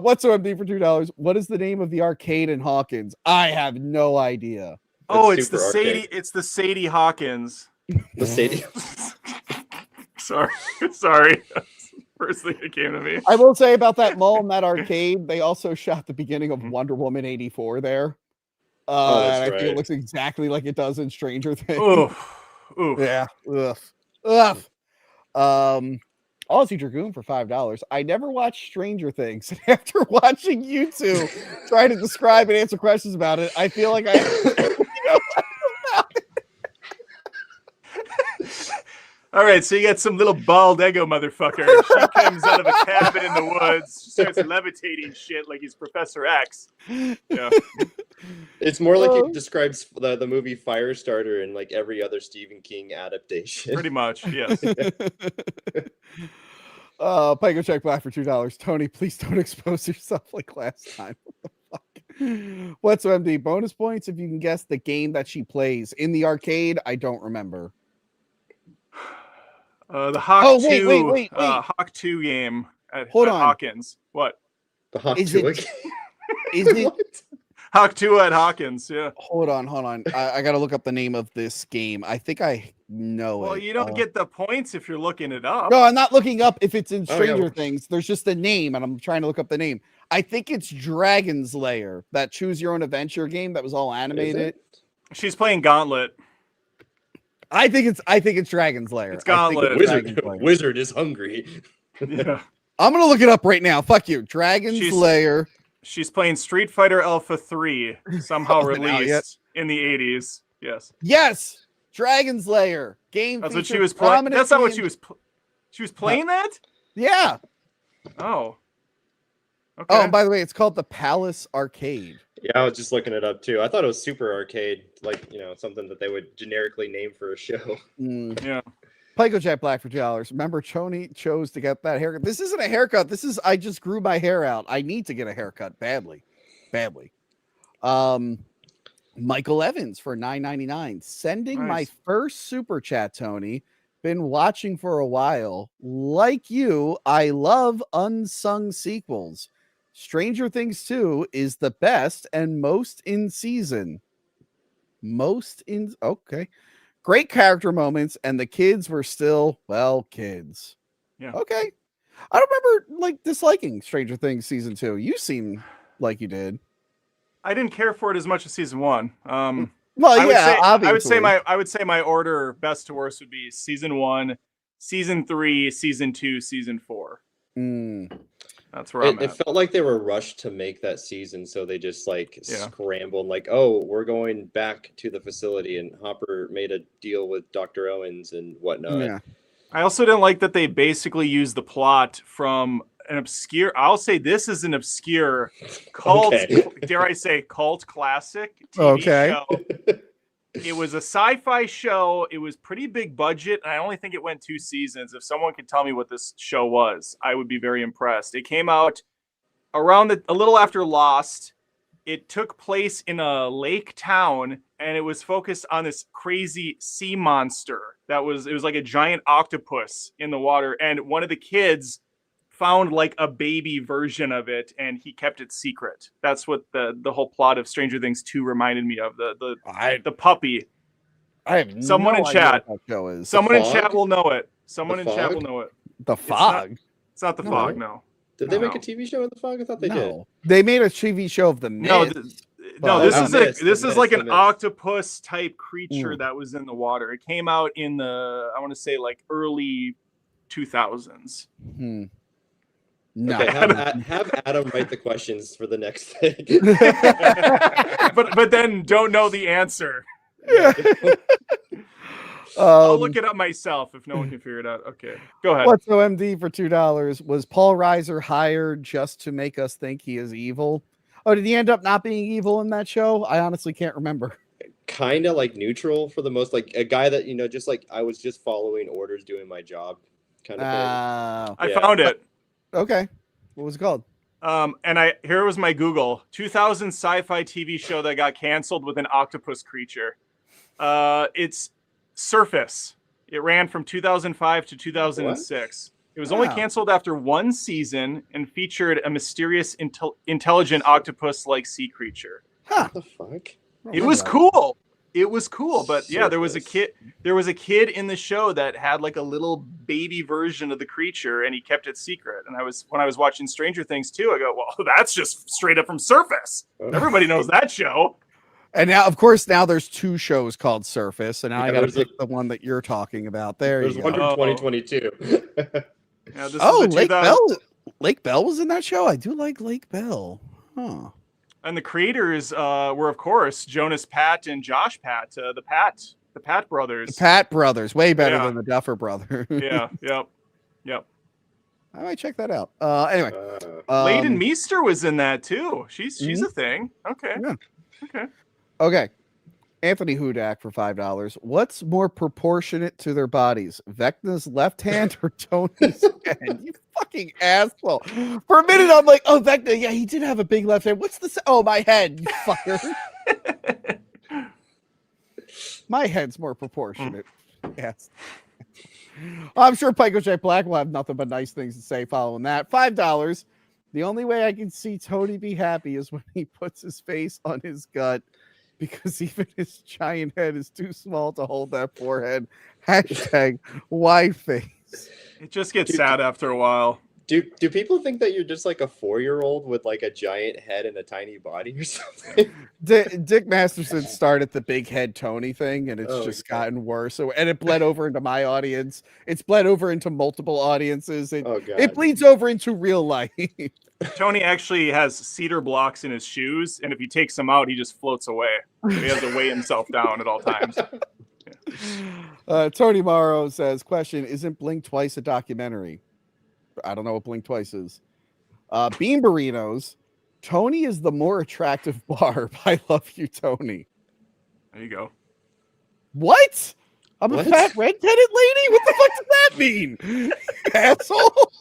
What's OMD for $2? What is the name of the arcade in Hawkins? I have no idea. It's the Sadie. Arcade. It's the Sadie Hawkins. The Sadie. Sorry. First thing that came to me. I will say about that mall and that arcade, they also shot the beginning of Wonder Woman 84 there. I think it looks exactly like it does in Stranger Things. Oof. Yeah. Ugh. Aussie Dragoon for $5. I never watched Stranger Things. After watching you two try to describe and answer questions about it, I feel like I know about it. All right, so you got some little bald ego motherfucker. She comes out of a cabin in the woods, starts levitating shit like he's Professor X. Yeah. It's more like it describes the movie Firestarter and like every other Stephen King adaptation. Pretty much, yes. Pico Check Black for $2. Tony, please don't expose yourself like last time. What the fuck? What's OMD? Bonus points if you can guess the game that she plays in the arcade. I don't remember. The Hawk 2. Wait. Hawk 2 game at on. Hawkins. What? The Hawk 2 game? Is it? Hawk 2 at Hawkins, yeah. Hold on. I got to look up the name of this game. I think I know it. Well, you don't get the points if you're looking it up. No, I'm not looking up if it's in Stranger Things. There's just a name, and I'm trying to look up the name. I think it's Dragon's Lair, that choose your own adventure game that was all animated. She's playing Gauntlet. I think it's Dragon's Lair. It's Gauntlet. Wizard is hungry. Yeah. I'm gonna look it up right now. Fuck you. Dragon's Lair. She's playing Street Fighter Alpha 3, somehow released in the 80s. Yes. Yes. Dragon's Lair. Game. That's what she was playing. That's not what she was. She was playing that. Yeah. Oh. Okay. Oh, and by the way, it's called the Palace Arcade. Yeah, I was just looking it up too. I thought it was Super Arcade, like something that they would generically name for a show. Yeah. Pico Jack Black for $2. Remember, Tony chose to get that haircut. This isn't a haircut. This is I just grew my hair out. I need to get a haircut badly. Michael Evans for $9.99. Sending my first super chat, Tony. Been watching for a while. Like you, I love unsung sequels. Stranger Things 2 is the best and most in season. Okay. Great character moments, and the kids were still, kids. Yeah. Okay. I don't remember disliking Stranger Things season 2. You seem like you did. I didn't care for it as much as season 1. Well, obviously. I would say my order best to worst would be season 1, season 3, season 2, season 4. That's where I'm at. It felt like they were rushed to make that season, so they just scrambled. We're going back to the facility, and Hopper made a deal with Dr. Owens and whatnot. Yeah. I also didn't like that they basically used the plot from an obscure. I'll say this is an obscure cult. Dare I say cult classic TV show It was a sci-fi show. It was pretty big budget, and I only think it went 2 seasons. If someone could tell me what this show was, I would be very impressed. It came out around a little after Lost. It took place in a lake town, and it was focused on this crazy sea monster it was like a giant octopus in the water, and one of the kids found like a baby version of it, and he kept it secret. That's what the whole plot of Stranger Things 2 reminded me of. The puppy. I have Someone no in idea chat. what that show is. Someone in Fog? chat will know it. Someone The in chat Fog? will know it. The Fog. It's not the No. Fog, no. Did they make a No. TV show in the fog? I thought they did. No, they made a TV show of the No, Mist. no, Well, this the is Mist, this the is like Mist, an the Mist. octopus type creature Mm. that was in the water. It came out in the, I want to say, like early 2000s. No. Okay, have Adam write the questions for the next thing. but then don't know the answer. I'll look it up myself if no one can figure it out. Okay, go ahead. What's OMD for $2? Was Paul Reiser hired just to make us think he is evil? Oh, did he end up not being evil in that show? I honestly can't remember. Kind of like neutral for the most, like a guy that, just like I was just following orders, doing my job kind of thing. I yeah. found it. Okay. What was it called? And here was my Google 2000 sci-fi TV show that got canceled with an octopus creature. It's Surface. It ran from 2005 to 2006. It was only Wow. canceled after 1 season and featured a mysterious, intelligent octopus-like sea creature. Huh. What the fuck? It was cool. It was cool, but yeah, there was a Surface. kid. There was a kid in the show that had like a little baby version of the creature, and he kept it secret. And when I was watching Stranger Things 2, I go, "Well, that's just straight up from Surface. Everybody knows that show." And now, of course, there's 2 shows called Surface, and now I Yeah, got to there's pick the one that you're talking about. There There's you one go. from 2022. Yeah, this Oh, is the Lake 2000 Bell. Lake Bell was in that show. I do like Lake Bell. Huh. And the creators were, of course, Jonas Pat and Josh Pat, the Pat brothers. The Pat brothers, way better Yeah. than the Duffer brother. Yeah, yep. I might check that out. Anyway, Leighton Meester was in that too. She's Mhm. a thing. Okay. Yeah. Okay. okay. Anthony Hudak for $5. What's more proportionate to their bodies, Vecna's left hand or Tony's hand? You fucking asshole. For a minute, I'm like, oh, Vecna, yeah, he did have a big left hand. What's this? Oh, my head, you fucker. My head's more proportionate. Yes. I'm sure Pico J Black will have nothing but nice things to say following that. $5. The only way I can see Tony be happy is when he puts his face on his gut, because even his giant head is too small to hold that forehead. Hashtag why face. It just gets Dude, sad after a while. Do people think that you're just like a 4-year-old with like a giant head and a tiny body or something? Dick Masterson started the big head Tony thing, and it's Oh, just God. gotten worse. So, and it bled over into my audience. It's bled over into multiple audiences. Oh god. It bleeds over into real life. Tony actually has cedar blocks in his shoes, and if he takes them out, he just floats away. So he has to weigh himself down at all times. Tony Morrow says, question, isn't Blink Twice a documentary? I don't know what Blink Twice is. Bean Burritos, Tony is the more attractive barb. I love you, Tony. There you go. What? I'm What? a fat red-headed lady? What the fuck does that mean? Asshole.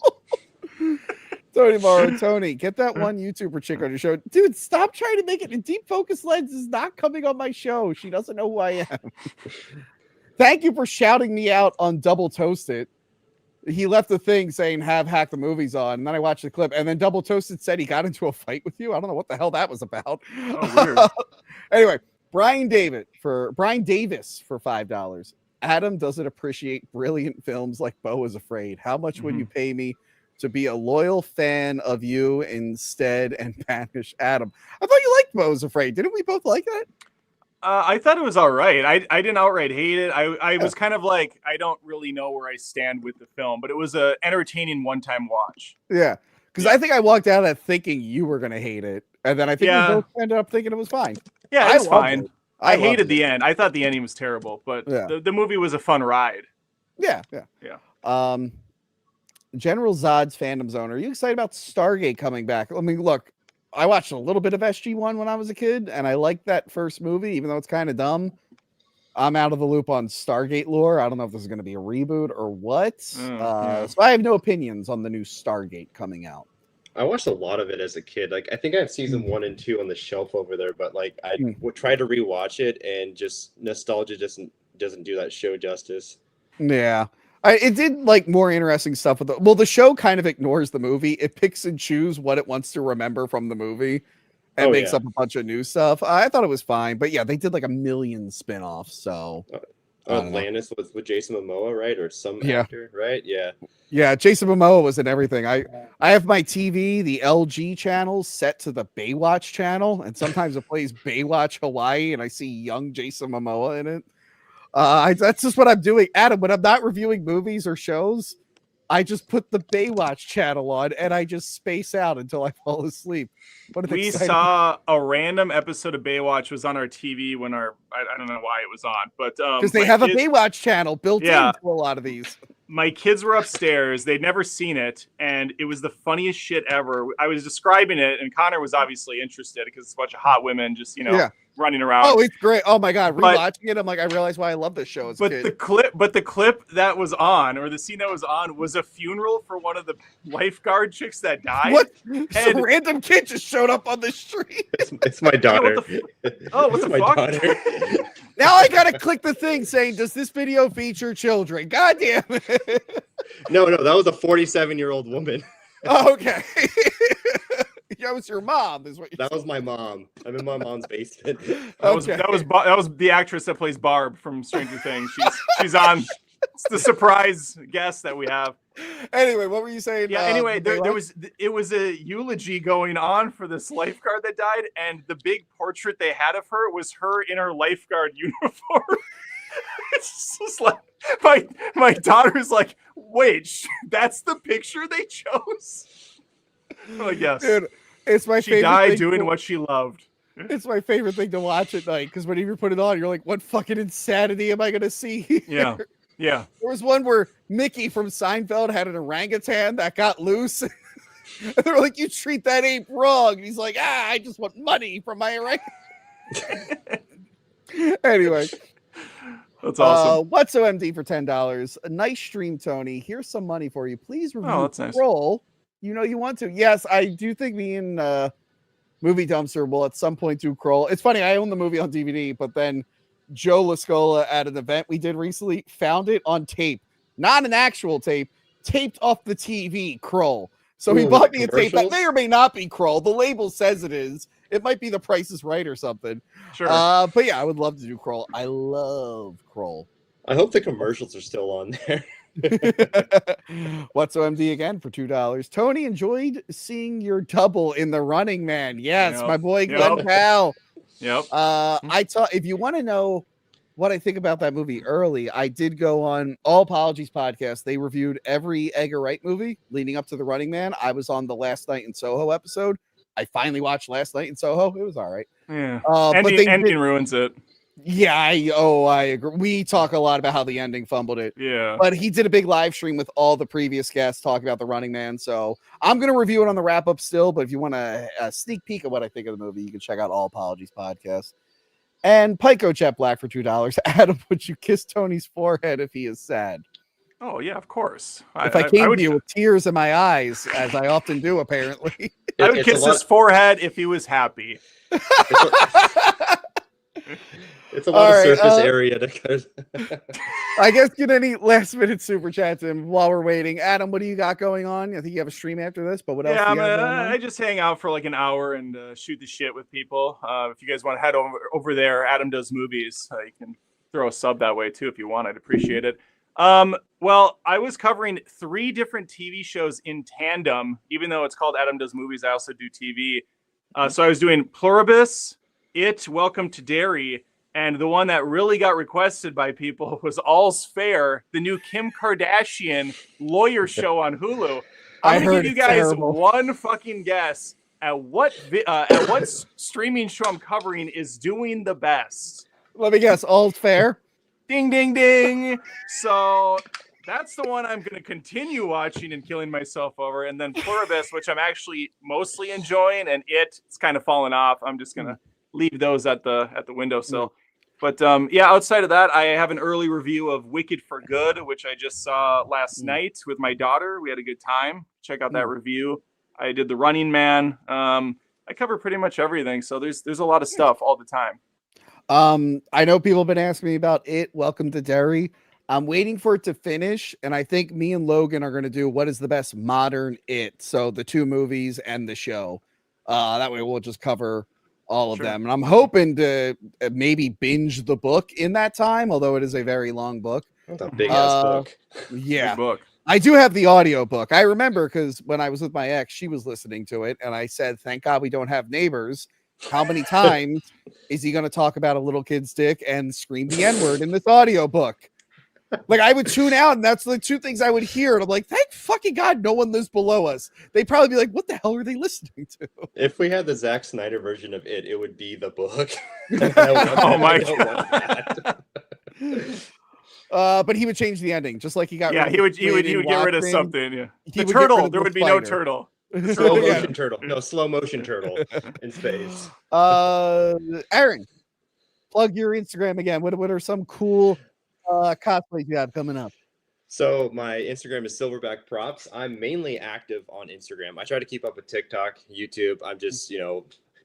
Tony Morrow, Tony, get that one YouTuber chick on your show. Dude, stop trying to make it. Deep Focus Lens is not coming on my show. She doesn't know who I am. Thank you for shouting me out on Double Toasted. He left the thing saying have Hack the Movies on, and then I watched the clip, and then Double Toasted said he got into a fight with you. I don't know what the hell that was about. Oh, weird. Anyway, Brian Davis for $5. Adam doesn't appreciate brilliant films like Beau is Afraid. How much would you pay me to be a loyal fan of you instead and banish Adam? I thought you liked Beau is Afraid. Didn't we both like that? I thought it was all right. I didn't outright hate it. I was kind of like, I don't really know where I stand with the film, but it was a entertaining one-time watch. Yeah. Because I think I walked out of that thinking you were going to hate it. And then I think Yeah. we both ended up thinking it was fine. Yeah, I it's loved fine. it. I loved hated it. the end. I thought the ending was terrible, but Yeah. the movie was a fun ride. Yeah. General Zod's fandom zone. Are you excited about Stargate coming back? I mean, look, I watched a little bit of SG1 when I was a kid, and I liked that first movie, even though it's kind of dumb. I'm out of the loop on Stargate lore. I don't know if this is going to be a reboot or what. Yeah. So I have no opinions on the new Stargate coming out. I watched a lot of it as a kid. Like I think I have season 1 and 2 on the shelf over there, but like I would try to rewatch it, and just nostalgia doesn't do that show justice. Yeah. It did like more interesting stuff with the show kind of ignores the movie. It picks and chooses what it wants to remember from the movie and makes up a bunch of new stuff. I thought it was fine, but yeah, they did like a million spin-offs. So Atlantis with Jason Momoa, right? Or some actor, right? Yeah. Yeah, Jason Momoa was in everything. I have my TV, the LG channel, set to the Baywatch channel, and sometimes it plays Baywatch Hawaii, and I see young Jason Momoa in it. That's just what I'm doing, Adam. When I'm not reviewing movies or shows, I just put the Baywatch channel on and I just space out until I fall asleep. We saw a random episode of Baywatch was on our TV when I don't know why it was on, but because they have a Baywatch channel built into a lot of these. My kids were upstairs. They'd never seen it, and it was the funniest shit ever. I was describing it, and Connor was obviously interested because it's a bunch of hot women just, running around. Oh, it's great. Oh my God. Rewatching it, I'm like, I realized why I love this show as a kid. The clip that was on, or the scene that was on, was a funeral for one of the lifeguard chicks that died. What? Some random kid just showed up on the street. It's my daughter. What the fuck? Now I gotta click the thing saying, does this video feature children? God damn it. No, that was a 47-year-old woman. Oh, okay. That was your mom, is what that was my mom. I'm in my mom's basement. That was the actress that plays Barb from Stranger Things. She's on. It's the surprise guest that we have. Anyway, what were you saying? Yeah. Anyway, it was a eulogy going on for this lifeguard that died, and the big portrait they had of her was her in her lifeguard uniform. It's just like my daughter's like, wait, that's the picture they chose. I'm like, yes, dude, it's my favorite. She died doing what she loved. It's my favorite thing to watch at night because whenever you put it on, you're like, what fucking insanity am I going to see here? Yeah. Yeah. There was one where Mickey from Seinfeld had an orangutan that got loose. And they were like, you treat that ape wrong. And he's like, I just want money from my orangutan. Anyway. That's awesome. What's OMD for $10? A nice stream, Tony. Here's some money for you. Please review Kroll. You know you want to. Yes, I do think me and Movie Dumpster will at some point do Kroll. It's funny, I own the movie on DVD, but then Joe Lascola at an event we did recently found it on tape. Not an actual tape, taped off the TV, Kroll. So he bought me a tape that may or may not be Kroll. The label says it is. It might be The Price is Right or something. Sure. But yeah, I would love to do Kroll. I love Kroll. I hope the commercials are still on there. What's OMD again for $2? Tony, enjoyed seeing your double in The Running Man. Yes, my boy Glenn Powell. Yep. If you want to know what I think about that movie early, I did go on All Apologies podcast. They reviewed every Edgar Wright movie leading up to The Running Man. I was on the Last Night in Soho episode. I finally watched Last Night in Soho. It was all right. Yeah. Ending ruins it. Yeah, I agree. We talk a lot about how the ending fumbled it. Yeah. But he did a big live stream with all the previous guests talking about The Running Man. So I'm going to review it on the wrap up still. But if you want a sneak peek of what I think of the movie, you can check out All Apologies podcast. And Pico Jet Black for $2. Adam, would you kiss Tony's forehead if he is sad? Oh, yeah, of course. If I came to you with tears in my eyes, as I often do, apparently. I would kiss his forehead if he was happy. It's a lot of surface area to I guess get any last minute super chats in while we're waiting. Adam, what do you got going on? I think you have a stream after this, but what else? I just hang out for like an hour and shoot the shit with people. If you guys want to head over there, Adam Does Movies. You can throw a sub that way too if you want. I'd appreciate it. Well, I was covering 3 different TV shows in tandem. Even though it's called Adam Does Movies, I also do TV. So I was doing Pluribus, Welcome to Derry. And the one that really got requested by people was All's Fair, the new Kim Kardashian lawyer show on Hulu. I'm going to give you guys one fucking guess at what streaming show I'm covering is doing the best. Let me guess. All's Fair. Ding, ding, ding. So that's the one I'm going to continue watching and killing myself over. And then Pluribus, which I'm actually mostly enjoying, and it's kind of fallen off. I'm just going to leave those at the windowsill. But yeah, outside of that, I have an early review of Wicked for Good, which I just saw last night with my daughter. We had a good time. Check out that review. I did The Running Man. I cover pretty much everything, so there's a lot of stuff all the time. I know people have been asking me about it. Welcome to Derry. I'm waiting for it to finish, and I think me and Logan are going to do what is the best modern It. So the 2 movies and the show. That way we'll just cover all of them. And I'm hoping to maybe binge the book in that time, although it is a very long book. That's a big ass book. Yeah. Big book. I do have the audio book. I remember because when I was with my ex, she was listening to it, and I said, "Thank God we don't have neighbors." How many times is he going to talk about a little kid's dick and scream the N-word in this audio book? Like, I would tune out, and that's the 2 things I would hear. And I'm like, thank fucking God no one lives below us. They'd probably be like, what the hell are they listening to? If we had the Zack Snyder version of it would be the book. Oh my God. But he would change the ending, just like he got. Yeah, rid he of would the get rid of Watchmen. something. Yeah. He The would get rid turtle. of There the would be no spider. turtle. Slow Yeah. motion turtle. No, slow motion turtle in space. Aaron, plug your Instagram again. What are some cool cosplays you have coming up? So my Instagram is Silverback Props. I'm mainly active on Instagram. I try to keep up with TikTok, YouTube. I'm just,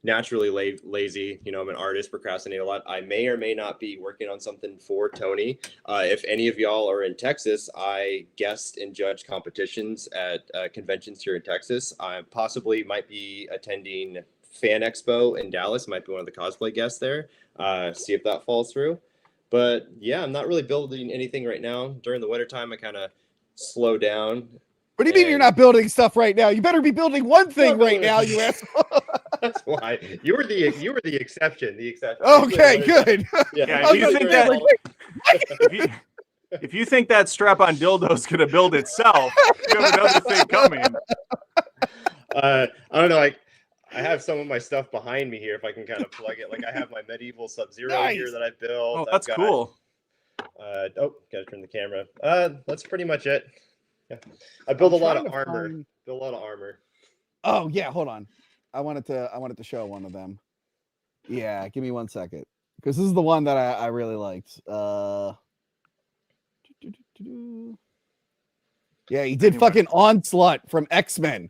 naturally lazy. I'm an artist, procrastinate a lot. I may or may not be working on something for Tony. If any of y'all are in Texas, I guest and judge competitions at conventions here in Texas. I possibly might be attending Fan Expo in Dallas. Might be one of the cosplay guests there. See if that falls through. But yeah, I'm not really building anything right now. During the wintertime, I kind of slow down. What do you mean you're not building stuff right now? You better be building one thing right now, you asshole. That's why you were the exception. The exception. Okay, good. Yeah, if you think that strap-on dildo is gonna build itself, you have another thing coming. I don't know. I have some of my stuff behind me here. If I can kind of plug it, like I have my medieval Sub-Zero here that I built. Oh, that's cool. Gotta turn the camera. That's pretty much it. Yeah. I build a lot of armor. Build a lot of armor. Oh yeah, hold on. I wanted to show one of them. Yeah, give me 1 second. Because this is the one that I really liked. Yeah, he did fucking Onslaught from X-Men.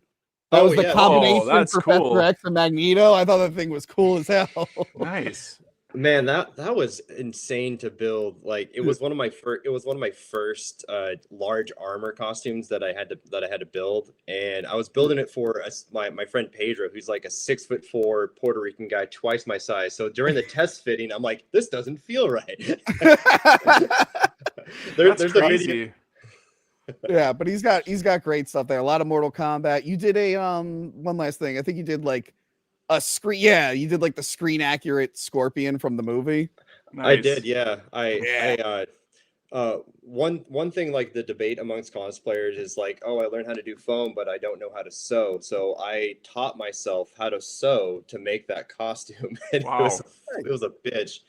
That was the combination that's Professor cool. X and Magneto. I thought that thing was cool as hell. Nice. Man, that was insane to build. Like it was one of my first large armor costumes that I had to build, and I was building it for my friend Pedro, who's like a 6'4" Puerto Rican guy, twice my size. So during the test fitting, I'm like, this doesn't feel right. There's crazy. Yeah, but he's got great stuff there. A lot of Mortal Kombat. You did a one last thing. I think you did like a screen. Yeah, you did like the screen accurate Scorpion from the movie. Nice. I did, yeah. One thing, like the debate amongst cosplayers is like, oh, I learned how to do foam, but I don't know how to sew. So I taught myself how to sew to make that costume. And Wow. it was a bitch.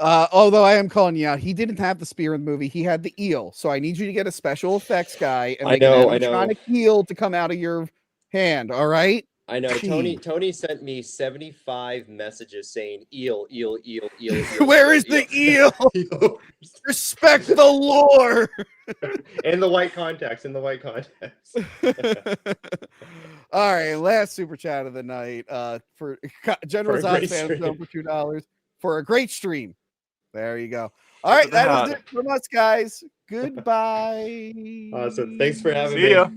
Although I am calling you out, he didn't have the spear in the movie. He had the eel. So I need you to get a special effects guy and make an animatronic eel to come out of your hand. All right. I know. Tony sent me 75 messages saying eel. Where is the eel? Respect the lore. In the white contacts. All right, last super chat of the night. For General Zod fans for $2 for a great stream. There you go. All right, that is it from us, guys. Goodbye. Awesome. Thanks for having me. See ya.